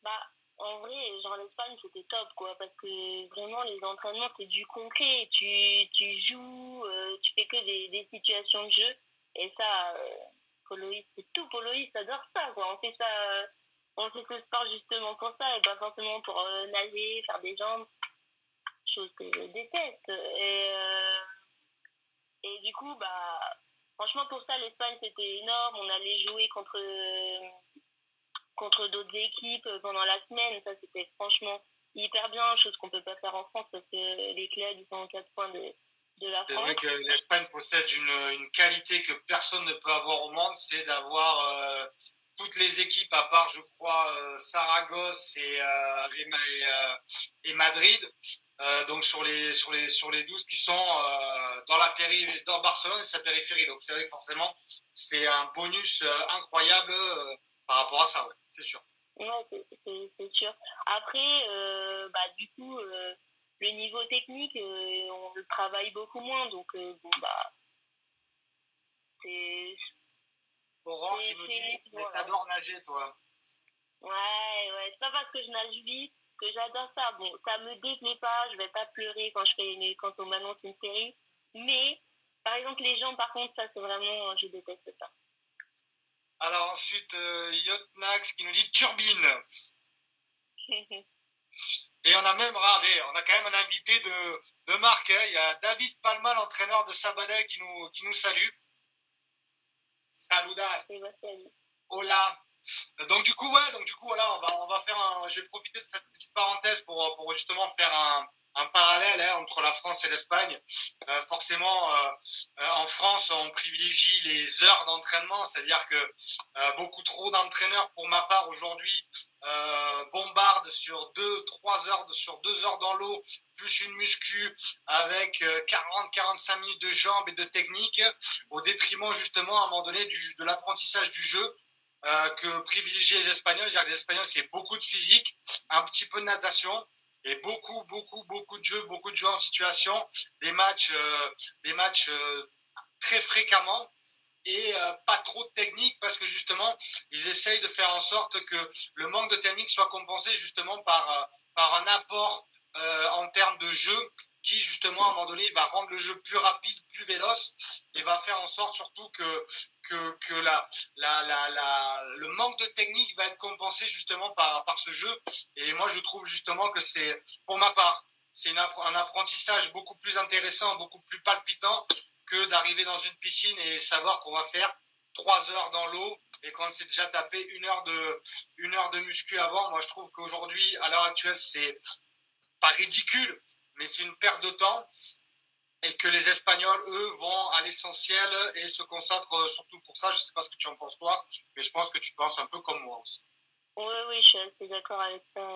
Bah, en vrai, genre l'Espagne, c'était top, quoi, parce que vraiment, les entraînements, c'est du concret. Tu joues, tu fais que des situations de jeu. Et ça, poloïste, c'est tout. Poloïste adore ça, quoi. On fait ça, on fait ce sport justement pour ça, et pas forcément pour nager, faire des jambes, chose que je déteste. Et du coup, bah, franchement, pour ça, l'Espagne, c'était énorme. On allait jouer contre d'autres équipes pendant la semaine. Ça, c'était franchement hyper bien, chose qu'on peut pas faire en France parce que les clubs, ils sont en 4 points de la C'est France. vrai que l'Espagne possède une qualité que personne ne peut avoir au monde, c'est d'avoir toutes les équipes, à part, je crois, Saragosse et Madrid. Donc sur les 12 qui sont dans Barcelone et sa périphérie. Donc c'est vrai que forcément, c'est un bonus incroyable par rapport à ça, ouais, c'est sûr. Ouais, c'est sûr. Après, bah, du coup, le niveau technique, on le travaille beaucoup moins. Donc, bon, bah, c'est. Aurore qui nous dit, mais t'adores nager, toi. Ouais, c'est pas parce que je nage vite que j'adore ça. Bon, ça me déplaît pas, je vais pas pleurer quand on m'annonce une série. Mais, par exemple, les gens, par contre, ça, c'est vraiment, je déteste ça. Alors ensuite, Yotnax qui nous dit turbine. Et on a même regardé, on a quand même un invité de marque. Hein. Il y a David Palma, l'entraîneur de Sabadell, qui nous salue. Saluda. Hola. Donc du coup, voilà, on va faire je vais profiter de cette petite parenthèse pour justement faire un parallèle hein, entre la France et l'Espagne. Forcément, en France, on privilégie les heures d'entraînement, c'est-à-dire que beaucoup trop d'entraîneurs, pour ma part aujourd'hui, bombardent sur 2 heures dans l'eau, plus une muscu avec 40-45 minutes de jambes et de technique, au détriment justement à un moment donné de l'apprentissage du jeu. Que privilégient les Espagnols. Les Espagnols, c'est beaucoup de physique, un petit peu de natation et beaucoup de jeux en situation, des matchs très fréquemment. et pas trop de technique parce que justement, ils essayent de faire en sorte que le manque de technique soit compensé justement par un apport en termes de jeu qui justement à un moment donné va rendre le jeu plus rapide, plus véloce et va faire en sorte surtout que le manque de technique va être compensé justement par ce jeu. Et moi je trouve justement que c'est, pour ma part, c'est un apprentissage beaucoup plus intéressant, beaucoup plus palpitant que d'arriver dans une piscine et savoir qu'on va faire 3 heures dans l'eau et qu'on s'est déjà tapé une heure de muscu avant. Moi je trouve qu'aujourd'hui, à l'heure actuelle, c'est pas ridicule, mais c'est une perte de temps et que les Espagnols, eux, vont à l'essentiel et se concentrent surtout pour ça. Je ne sais pas ce que tu en penses toi, mais je pense que tu penses un peu comme moi aussi. Oui, je suis assez d'accord avec ça.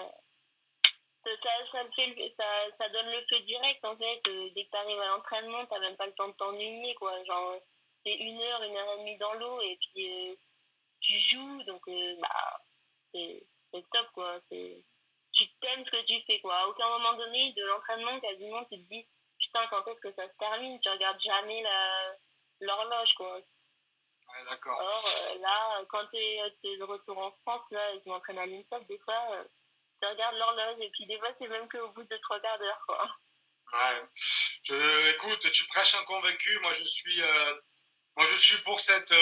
Ça donne le feu direct, en fait. Dès que tu arrives à l'entraînement, tu n'as même pas le temps de t'ennuyer, quoi. Genre, c'est une heure et demie dans l'eau et puis tu joues, donc c'est top, quoi. Tu t'aimes ce que tu fais, quoi. À aucun moment donné de l'entraînement, quasiment, tu te dis, putain, quand est-ce que ça se termine? Tu regardes jamais l'horloge, quoi. Ouais, d'accord. Or, là, quand t'es de retour en France, là, je m'entraîne à l'INSEP, des fois, tu regardes l'horloge, et puis des fois, c'est même qu'au bout de 3 quarts d'heure, quoi. Ouais. Écoute, tu prêches un convaincu. Moi, je suis pour cette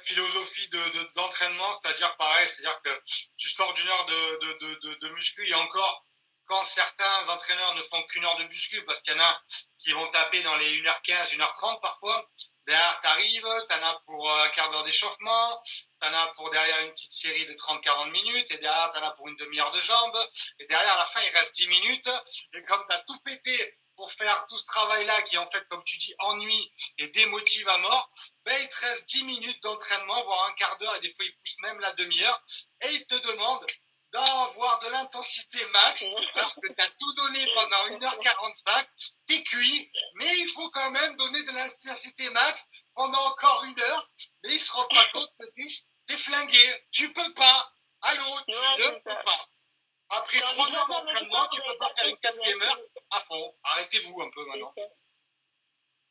philosophie d'entraînement, c'est-à-dire pareil, c'est-à-dire que tu sors d'une heure de muscu et encore, quand certains entraîneurs ne font qu'une heure de muscu, parce qu'il y en a qui vont taper dans les 1h15, 1h30 parfois, derrière t'arrives, t'en as pour un quart d'heure d'échauffement, t'en as pour derrière une petite série de 30-40 minutes, et derrière t'en as pour une demi-heure de jambes, et derrière à la fin il reste 10 minutes, et comme t'as tout pété pour faire tout ce travail-là qui en fait, comme tu dis, ennuie et démotive à mort, ben, il te reste 10 minutes d'entraînement, voire un quart d'heure, et des fois il pousse même la demi-heure, et il te demande d'avoir de l'intensité max, alors que tu as tout donné pendant 1h45, t'es cuit, mais il faut quand même donner de l'intensité max pendant encore une heure, mais il se rend pas compte que t'es flingué, tu peux pas, allô, tu ne peux pas. Après 3 heures d'entraînement, tu peux pas faire une 4e heure à fond. Arrêtez-vous un peu maintenant.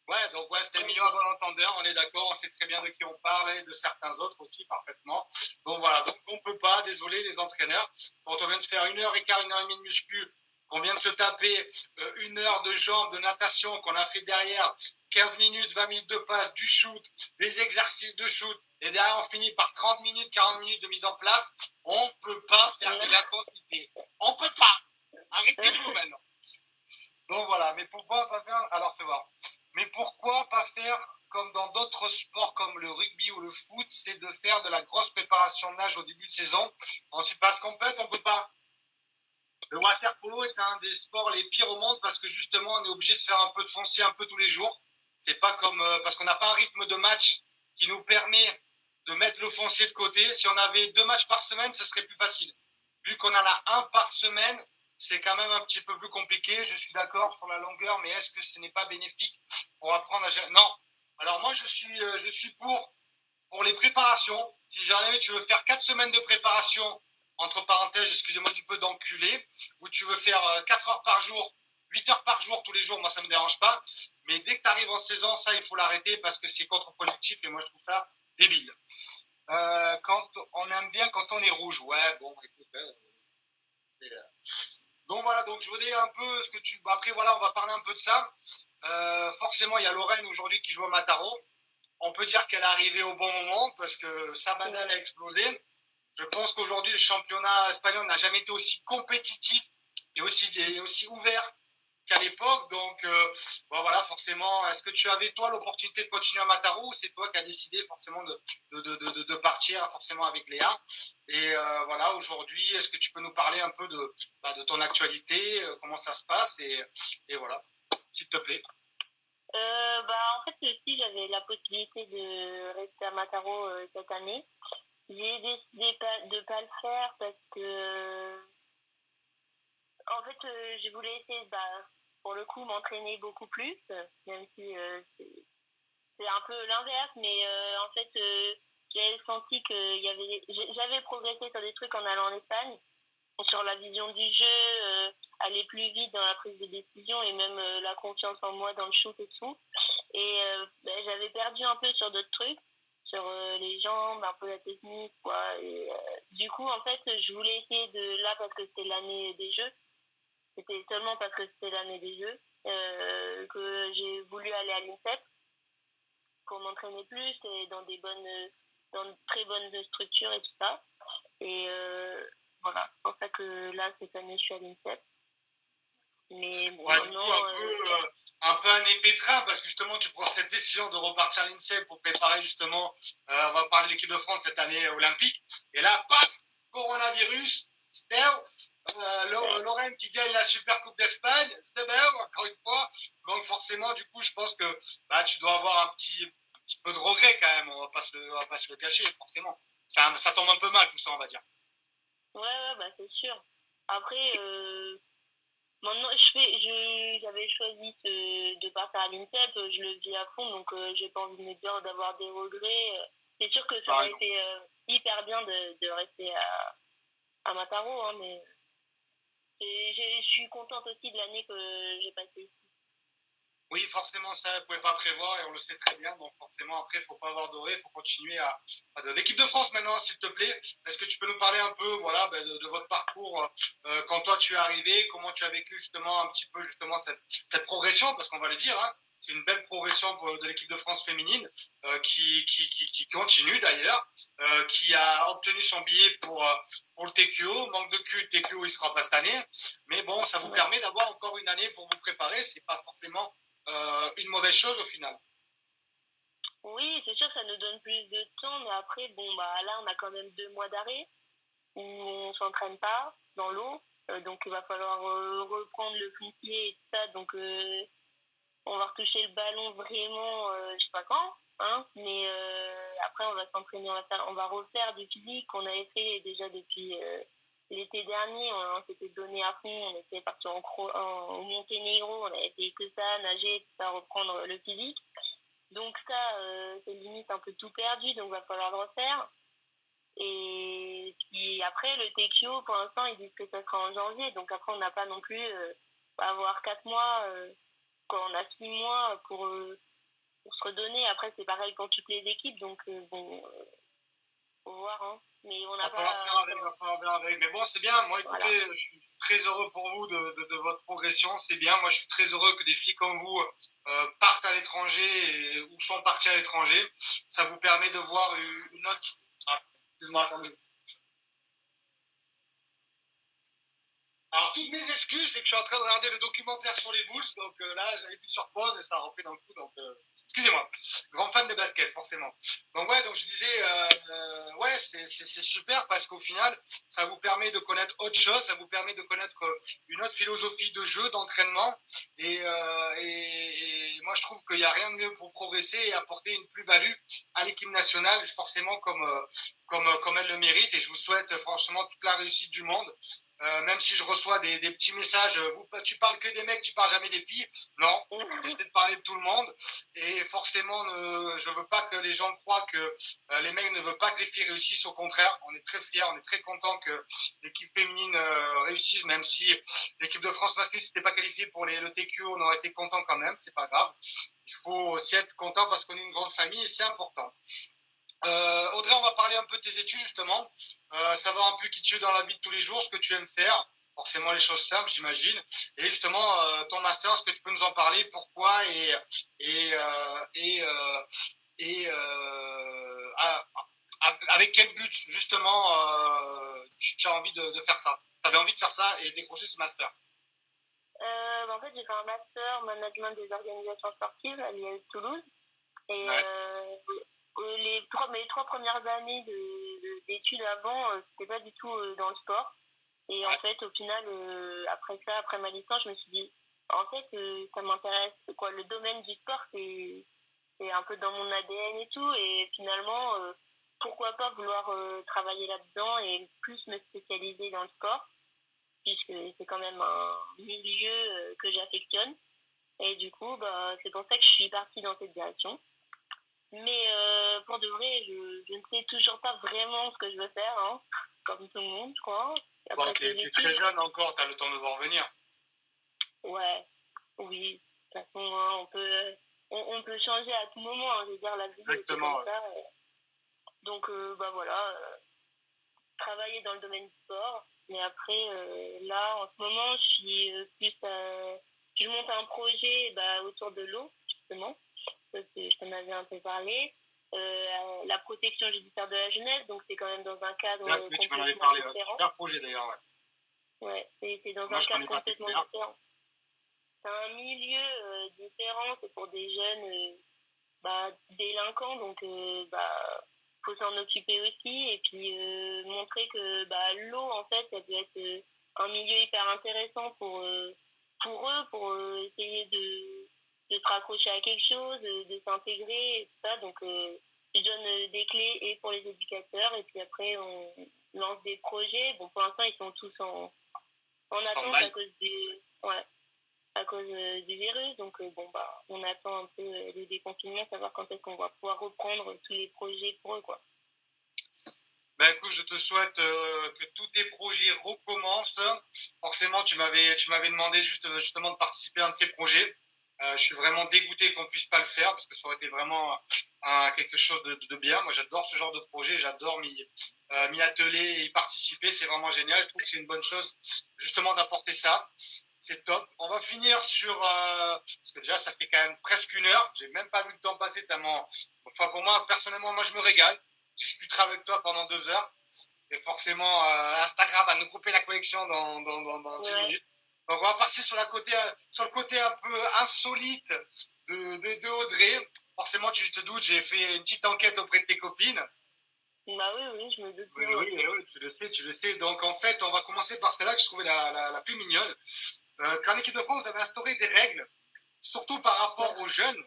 Ouais, donc ouais, c'était le milieu à bon entendeur, on est d'accord, on sait très bien de qui on parle et de certains autres aussi parfaitement. Donc voilà, donc on peut pas, désolé les entraîneurs, quand on vient de faire 1h15, 1h30 de muscu, qu'on vient de se taper 1 heure de jambes, de natation, qu'on a fait derrière 15 minutes, 20 minutes de passe, du shoot, des exercices de shoot, et derrière on finit par 30 minutes, 40 minutes de mise en place, on peut pas faire de l'intensité. On peut pas. Arrêtez-vous maintenant. Donc voilà, mais pourquoi pas faire, alors fais voir. Mais pourquoi pas faire comme dans d'autres sports comme le rugby ou le foot, c'est de faire de la grosse préparation de nage au début de saison. Ensuite, parce qu'en fait, on peut pas. Le water polo est un des sports les pires au monde parce que justement, on est obligé de faire un peu de foncier un peu tous les jours. C'est pas comme parce qu'on n'a pas un rythme de match qui nous permet de mettre le foncier de côté. Si on avait 2 matchs par semaine, ce serait plus facile. Vu qu'on en a un par semaine, c'est quand même un petit peu plus compliqué. Je suis d'accord sur la longueur, mais est-ce que ce n'est pas bénéfique pour apprendre à gérer? Non. Alors moi, je suis pour les préparations. Si jamais tu veux faire 4 semaines de préparation, entre parenthèses, excusez-moi du peu d'enculé, où tu veux faire 4 heures par jour, 8 heures par jour tous les jours, moi ça me dérange pas. Mais dès que tu arrives en saison, ça, il faut l'arrêter parce que c'est contre-productif et moi je trouve ça débile. Quand on aime bien quand on est rouge, ouais, bon, écoute, donc voilà, donc je voulais un peu ce que tu. Après voilà, on va parler un peu de ça. Forcément, il y a Lorraine aujourd'hui qui joue à Mataro. On peut dire qu'elle est arrivée au bon moment parce que Sabadell a explosé. Je pense qu'aujourd'hui, le championnat espagnol n'a jamais été aussi compétitif et aussi ouvert qu'à l'époque. Donc, bon, voilà, forcément, est-ce que tu avais, toi, l'opportunité de continuer à Mataro ou c'est toi qui as décidé forcément de partir forcément avec Léa? Et voilà, aujourd'hui, est-ce que tu peux nous parler un peu de ton actualité, comment ça se passe et voilà, s'il te plaît. En fait, aussi, j'avais la possibilité de rester à Mataro cette année. J'ai décidé de pas le faire parce que, en fait, je voulais essayer, pour le coup, m'entraîner beaucoup plus, même si c'est un peu l'inverse, mais en fait, j'ai senti que j'avais progressé sur des trucs en allant en Espagne, sur la vision du jeu, aller plus vite dans la prise de décision et même la confiance en moi dans le shoot et tout. Et j'avais perdu un peu sur d'autres trucs. sur les jambes, un peu la technique, quoi. Et du coup, en fait, je voulais essayer de là parce que c'était l'année des Jeux. C'était seulement parce que c'était l'année des Jeux que j'ai voulu aller à l'INSEP pour m'entraîner plus et dans de très bonnes structures et tout ça. Et voilà, c'est pour ça que là, cette année, je suis à l'INSEP. Mais bon, Ouais, du coup, un peu un épée-train, parce que justement, tu prends cette décision de repartir à l'INSEP pour préparer justement, on va parler de l'équipe de France cette année olympique. Et là, paf, coronavirus, Lorraine qui gagne la Super Coupe d'Espagne, encore une fois. Donc forcément, du coup, je pense que bah, tu dois avoir un petit peu de regret quand même, on va pas se le cacher, forcément. Ça tombe un peu mal tout ça, on va dire. ouais, bah c'est sûr. Après, maintenant, j'avais choisi de partir à l'INSEP, je le vis à fond, donc j'ai pas envie de me dire d'avoir des regrets. C'est sûr que ça aurait été hyper bien de rester à Mataro, hein, mais je suis contente aussi de l'année que j'ai passée. Oui, forcément, ça, vous ne pouvez pas prévoir et on le sait très bien. Donc, forcément, après, il ne faut pas avoir doré, il faut continuer à l'équipe de France maintenant, s'il te plaît. Est-ce que tu peux nous parler un peu voilà, de votre parcours quand toi tu es arrivé, comment tu as vécu justement un petit peu justement cette progression, parce qu'on va le dire, hein, c'est une belle progression de l'équipe de France féminine qui continue d'ailleurs, qui a obtenu son billet pour le TQO. Manque de cul, le TQO, il ne sera pas cette année. Mais bon, ça vous permet d'avoir encore une année pour vous préparer. Ce n'est pas forcément une mauvaise chose au final. Oui, c'est sûr que ça nous donne plus de temps, mais après, bon, bah là, on a quand même 2 mois d'arrêt où on s'entraîne pas dans l'eau, donc il va falloir reprendre le fond-pied et tout ça, donc on va retoucher le ballon vraiment, je sais pas quand, hein, mais après on va s'entraîner, on va refaire du physique qu'on avait fait déjà depuis l'été dernier, on s'était donné à fond, on était parti au Monténégro, on avait fait que ça, nager, tout ça, reprendre le physique. Donc ça, c'est limite un peu tout perdu, donc il va falloir le refaire. Et puis après, le TQO, pour l'instant, ils disent que ça sera en janvier, donc après on n'a pas non plus avoir 4 mois, quand on a 6 mois pour se redonner. Après, c'est pareil pour toutes les équipes, donc bon, faut voir, hein. Mais on n'a pas. Mais bon, c'est bien. Moi, écoutez, voilà. Je suis très heureux pour vous de votre progression. C'est bien. Moi, je suis très heureux que des filles comme vous partent à l'étranger ou sont parties à l'étranger. Ça vous permet de voir une autre. Ah, excuse-moi, attendez. Alors, toutes mes excuses, c'est que je suis en train de regarder le documentaire sur les Bulls, donc là, j'avais mis sur pause et ça a repris d'un coup, donc excusez-moi. Grand fan de basket, forcément. Donc ouais, donc je disais, ouais, c'est super parce qu'au final, ça vous permet de connaître autre chose, ça vous permet de connaître une autre philosophie de jeu, d'entraînement, et moi, je trouve qu'il n'y a rien de mieux pour progresser et apporter une plus-value à l'équipe nationale, forcément comme elle le mérite, et je vous souhaite franchement toute la réussite du monde. Même si je reçois des petits messages, tu parles que des mecs, tu parles jamais des filles. Non, j'essaie de parler de tout le monde. Et forcément, je veux pas que les gens croient que les mecs ne veulent pas que les filles réussissent. Au contraire, on est très fiers, on est très content que l'équipe féminine réussisse, même si l'équipe de France masculine s'était pas qualifiée pour le TQO, on aurait été content quand même, c'est pas grave. Il faut aussi être content parce qu'on est une grande famille et c'est important. Audrey, on va parler un peu de tes études justement, savoir un peu qui tu es dans la vie de tous les jours, ce que tu aimes faire, forcément les choses simples j'imagine, et justement ton master, est-ce que tu peux nous en parler, pourquoi avec quel but justement tu as envie de faire ça, tu avais envie de faire ça et décrocher ce master? En fait, j'ai fait un master management des organisations sportives à l'IES Toulouse, et mes 3 premières années d'études avant, c'était pas du tout dans le sport. Et en fait, au final, après ma licence, je me suis dit, en fait, ça m'intéresse, quoi. Le domaine du sport, c'est un peu dans mon ADN et tout. Et finalement, pourquoi pas vouloir travailler là-dedans et plus me spécialiser dans le sport, puisque c'est quand même un milieu que j'affectionne. Et du coup, bah, c'est pour ça que je suis partie dans cette direction. Mais pour de vrai, je ne sais toujours pas vraiment ce que je veux faire, hein, comme tout le monde, je crois. Bon, tu es très jeune encore, tu as le temps de voir venir. Ouais, oui. De toute façon, hein, on peut changer à tout moment. Hein, je veux dire, la vie, c'est comme ça. Donc, bah voilà, travailler dans le domaine du sport. Mais après, là, en ce moment, je suis plus je monte un projet autour de l'eau, justement. Parce que je t'en avais un peu parlé. La protection judiciaire de la jeunesse, donc c'est quand même dans un cadre Là, tu m'en avais complètement parlé, différent. super projet d'ailleurs. Ouais, c'est dans Moi, un je cadre connais pas complètement TPR. différent. C'est un milieu différent, c'est pour des jeunes délinquants, donc faut s'en occuper aussi et puis montrer que l'eau en fait ça peut être un milieu hyper intéressant pour eux, pour essayer de se raccrocher à quelque chose, de s'intégrer et tout ça. Donc je donne des clés et pour les éducateurs et puis après on lance des projets. Bon, pour l'instant ils sont tous en attente à cause à cause du virus. Donc, on attend un peu le déconfinement, savoir quand est-ce qu'on va pouvoir reprendre tous les projets pour eux, quoi. Ben écoute, je te souhaite que tous tes projets recommencent. Forcément, tu m'avais demandé justement de participer à un de ces projets. Je suis vraiment dégoûté qu'on puisse pas le faire parce que ça aurait été vraiment quelque chose de bien. Moi, j'adore ce genre de projet, j'adore m'y atteler et y participer. C'est vraiment génial. Je trouve que c'est une bonne chose justement d'apporter ça. C'est top. On va finir sur parce que déjà ça fait quand même presque 1 heure. J'ai même pas vu le temps passer tellement. Enfin pour moi personnellement, moi je me régale. Je discuterai avec toi pendant 2 heures. Et forcément, Instagram va nous couper la connexion dans 10 minutes. Donc, on va passer sur le côté un peu insolite de Audrey. Forcément, tu te doutes, j'ai fait une petite enquête auprès de tes copines. Bah oui, je me doute. Oui, tu le sais. Donc, en fait, on va commencer par celle-là que je trouvais la plus mignonne. Qu'en équipe de France, vous avez instauré des règles, surtout par rapport aux jeunes,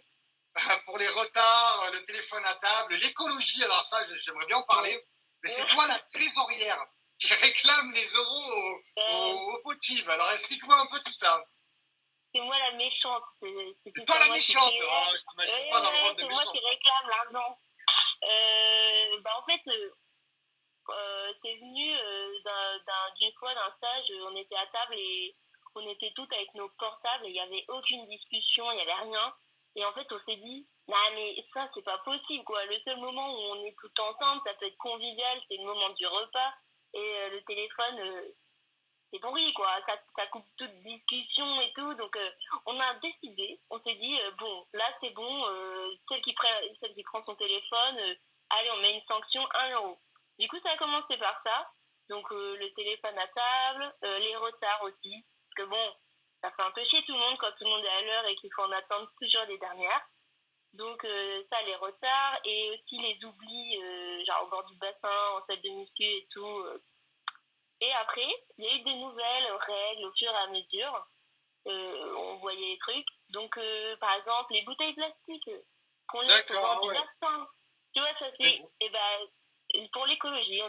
pour les retards, le téléphone à table, l'écologie. Alors ça, j'aimerais bien en parler. Mais c'est toi la trésorière qui réclame les euros aux potives. Alors explique-moi un peu tout ça. C'est moi la méchante. C'est toi la méchante. Je t'imagine pas dans le rôle de méchante. C'est méchante. moi qui réclame l'argent. En fait, c'est venu d'une fois d'un stage, on était à table et on était toutes avec nos portables et il n'y avait aucune discussion, il n'y avait rien. Et en fait, on s'est dit, non mais ça, c'est pas possible, quoi. Le seul moment où on est tout ensemble, ça peut être convivial, c'est le moment du repas. Et le téléphone, c'est pourri, quoi. Ça coupe toute discussion et tout. Donc, on a décidé, on s'est dit, bon, là, c'est bon, celle qui prend son téléphone, allez, on met une sanction, 1 euro. Du coup, ça a commencé par ça. Donc, le téléphone à table, les retards aussi. Parce que bon, ça fait un peu chier tout le monde quand tout le monde est à l'heure et qu'il faut en attendre toujours les dernières. Donc, ça, les retards et aussi les oublis, genre au bord du bassin, en salle de muscu et tout. Et après, il y a eu des nouvelles règles au fur et à mesure. On voyait les trucs. Donc, par exemple, les bouteilles plastiques qu'on laisse au bord du bassin. Tu vois, ça c'est... Et pour l'écologie,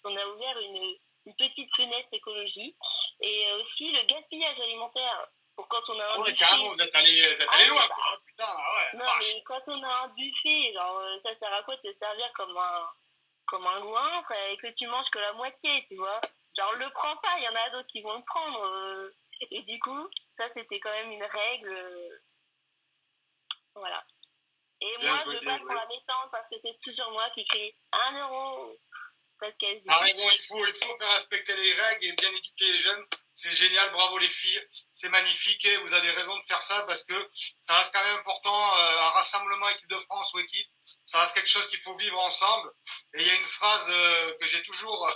on a ouvert une petite fenêtre écologie. Et aussi le gaspillage alimentaire. Pour quand on a un buffet. Carrément, vous êtes allé loin, quoi. Putain, ouais. Non, mais quand on a un buffet, genre, ça sert à quoi de se servir comme un goinfre et que tu manges que la moitié, tu vois. Genre, le prends pas, il y en a d'autres qui vont le prendre. Et du coup, ça, c'était quand même une règle. Voilà. Et bien moi, je passe pour la méchante parce que c'est toujours moi qui crie 1 euro. Parce qu'elle dit. Il faut faire respecter les règles et bien éduquer les jeunes. C'est génial, bravo les filles, c'est magnifique et vous avez raison de faire ça parce que ça reste quand même important, un rassemblement équipe de France ou équipe, ça reste quelque chose qu'il faut vivre ensemble. Et il y a une phrase que j'ai toujours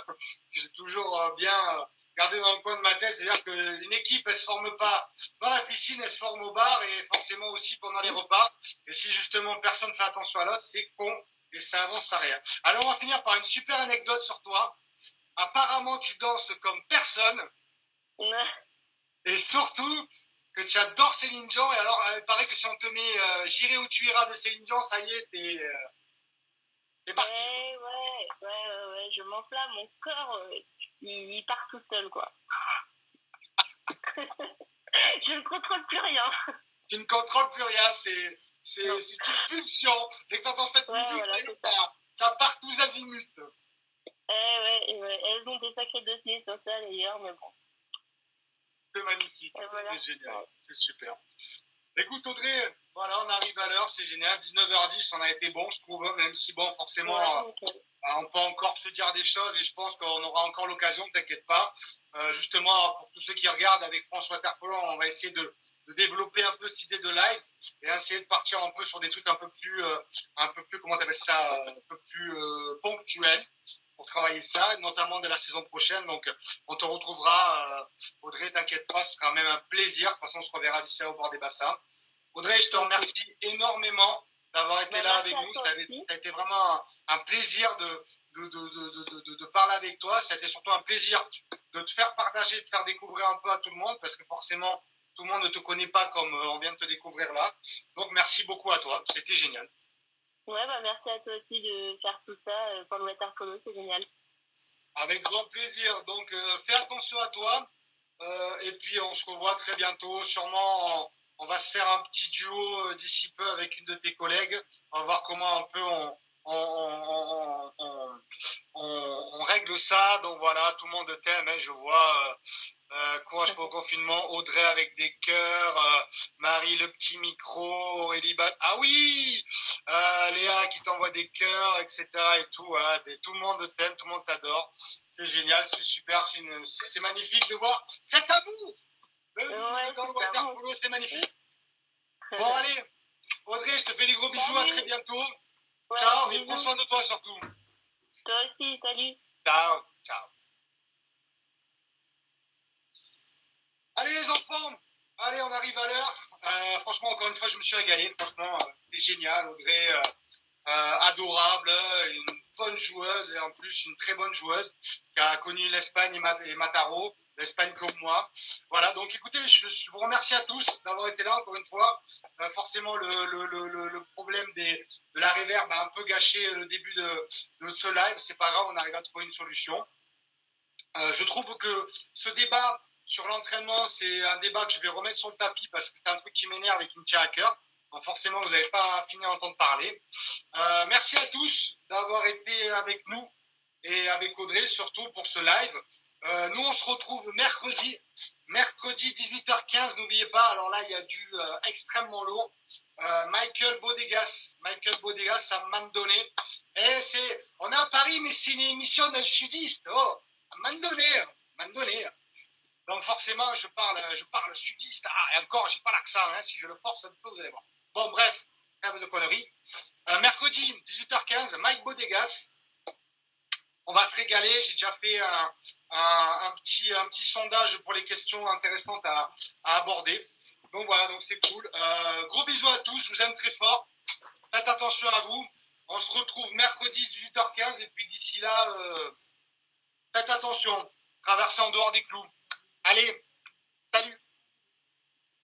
bien gardée dans le coin de ma tête, c'est-à-dire qu'une équipe, elle se forme pas dans la piscine, elle se forme au bar et forcément aussi pendant les repas. Et si justement personne fait attention à l'autre, c'est con et ça avance à rien. Alors on va finir par une super anecdote sur toi. Apparemment, tu danses comme personne. Et surtout, que tu adores Céline Dion. Et alors, il paraît que si on te met J'irai où tu iras de Céline Dion, ça y est, t'es parti. Ouais, je m'enflamme, mon corps, il part tout seul, quoi. Je ne contrôle plus rien. Tu ne contrôles plus rien, c'est une pulsion. Dès que tu entends cette musique, ça part tous azimuts. Ouais, elles ont des sacrés dossiers sur ça d'ailleurs, mais bon. C'est magnifique, c'est génial, c'est super. Écoute Audrey, voilà, on arrive à l'heure, c'est génial, 19h10, on a été bon, je trouve, même si bon, forcément, On peut encore se dire des choses et je pense qu'on aura encore l'occasion, t'inquiète pas. Justement, pour tous ceux qui regardent avec France Waterpolo, on va essayer de développer un peu cette idée de live et essayer de partir un peu sur des trucs un peu plus, comment t'appelles ça, un peu plus ponctuels pour travailler ça, notamment de la saison prochaine. Donc, on te retrouvera, Audrey, t'inquiète pas, ce sera même un plaisir. De toute façon, on se reverra d'ici au bord des bassins. Audrey, je te remercie énormément d'avoir été là avec nous. Ça a été vraiment un plaisir de parler avec toi. Ça a été surtout un plaisir de te faire partager, de te faire découvrir un peu à tout le monde, parce que forcément, tout le monde ne te connaît pas comme on vient de te découvrir là. Donc, merci beaucoup à toi. C'était génial. Ouais, bah merci à toi aussi de faire tout ça pour le waterpolo, c'est génial. Avec grand plaisir. Donc, fais attention à toi. Et puis, on se revoit très bientôt. Sûrement, on va se faire un petit duo d'ici peu avec une de tes collègues. On va voir comment un peu on règle ça. Donc voilà, tout le monde t'aime. Hein, je vois. Courage pour le confinement. Audrey avec des cœurs. Marie le petit micro. Aurélie Bat. Ah oui, Léa qui t'envoie des cœurs, etc. Et tout. Voilà, tout le monde t'aime, tout le monde t'adore. C'est génial, c'est super, c'est magnifique de voir cet amour. Dans le waterpolo, c'est magnifique. Bon, allez, Audrey, je te fais des gros bisous, à très bientôt. Ouais, ciao, et prends soin de toi surtout. Toi aussi, salut. Ciao, ciao. Allez les enfants, allez, on arrive à l'heure. Franchement, encore une fois, je me suis régalé. Franchement, c'est génial, Audrey. Adorable, une bonne joueuse et en plus une très bonne joueuse qui a connu l'Espagne et Mataro, l'Espagne comme moi. Voilà, donc écoutez, je vous remercie à tous d'avoir été là encore une fois. Forcément, le problème de la reverb a un peu gâché le début de ce live. C'est pas grave, on arrive à trouver une solution. Je trouve que ce débat sur l'entraînement, c'est un débat que je vais remettre sur le tapis parce que c'est un truc qui m'énerve et qui me tient à cœur. Donc forcément, vous n'avez pas fini d'entendre parler. Merci à tous d'avoir été avec nous et avec Audrey, surtout pour ce live. Nous, on se retrouve mercredi 18h15, n'oubliez pas. Alors là, il y a du extrêmement lourd. Michael Bodegas, à Mandonné. On est à Paris, mais c'est une émission d'un sudiste. Oh, à Mandonné. Donc forcément, je parle sudiste. Ah, et encore, j'ai pas l'accent. Hein. Si je le force un peu, vous allez voir. Bon, bref, trêve de conneries. Mercredi, 18h15, Mike Bodegas. On va se régaler. J'ai déjà fait un petit sondage pour les questions intéressantes à aborder. Donc voilà, donc c'est cool. Gros bisous à tous. Je vous aime très fort. Faites attention à vous. On se retrouve mercredi, 18h15. Et puis d'ici là, faites attention. Traversez en dehors des clous. Allez,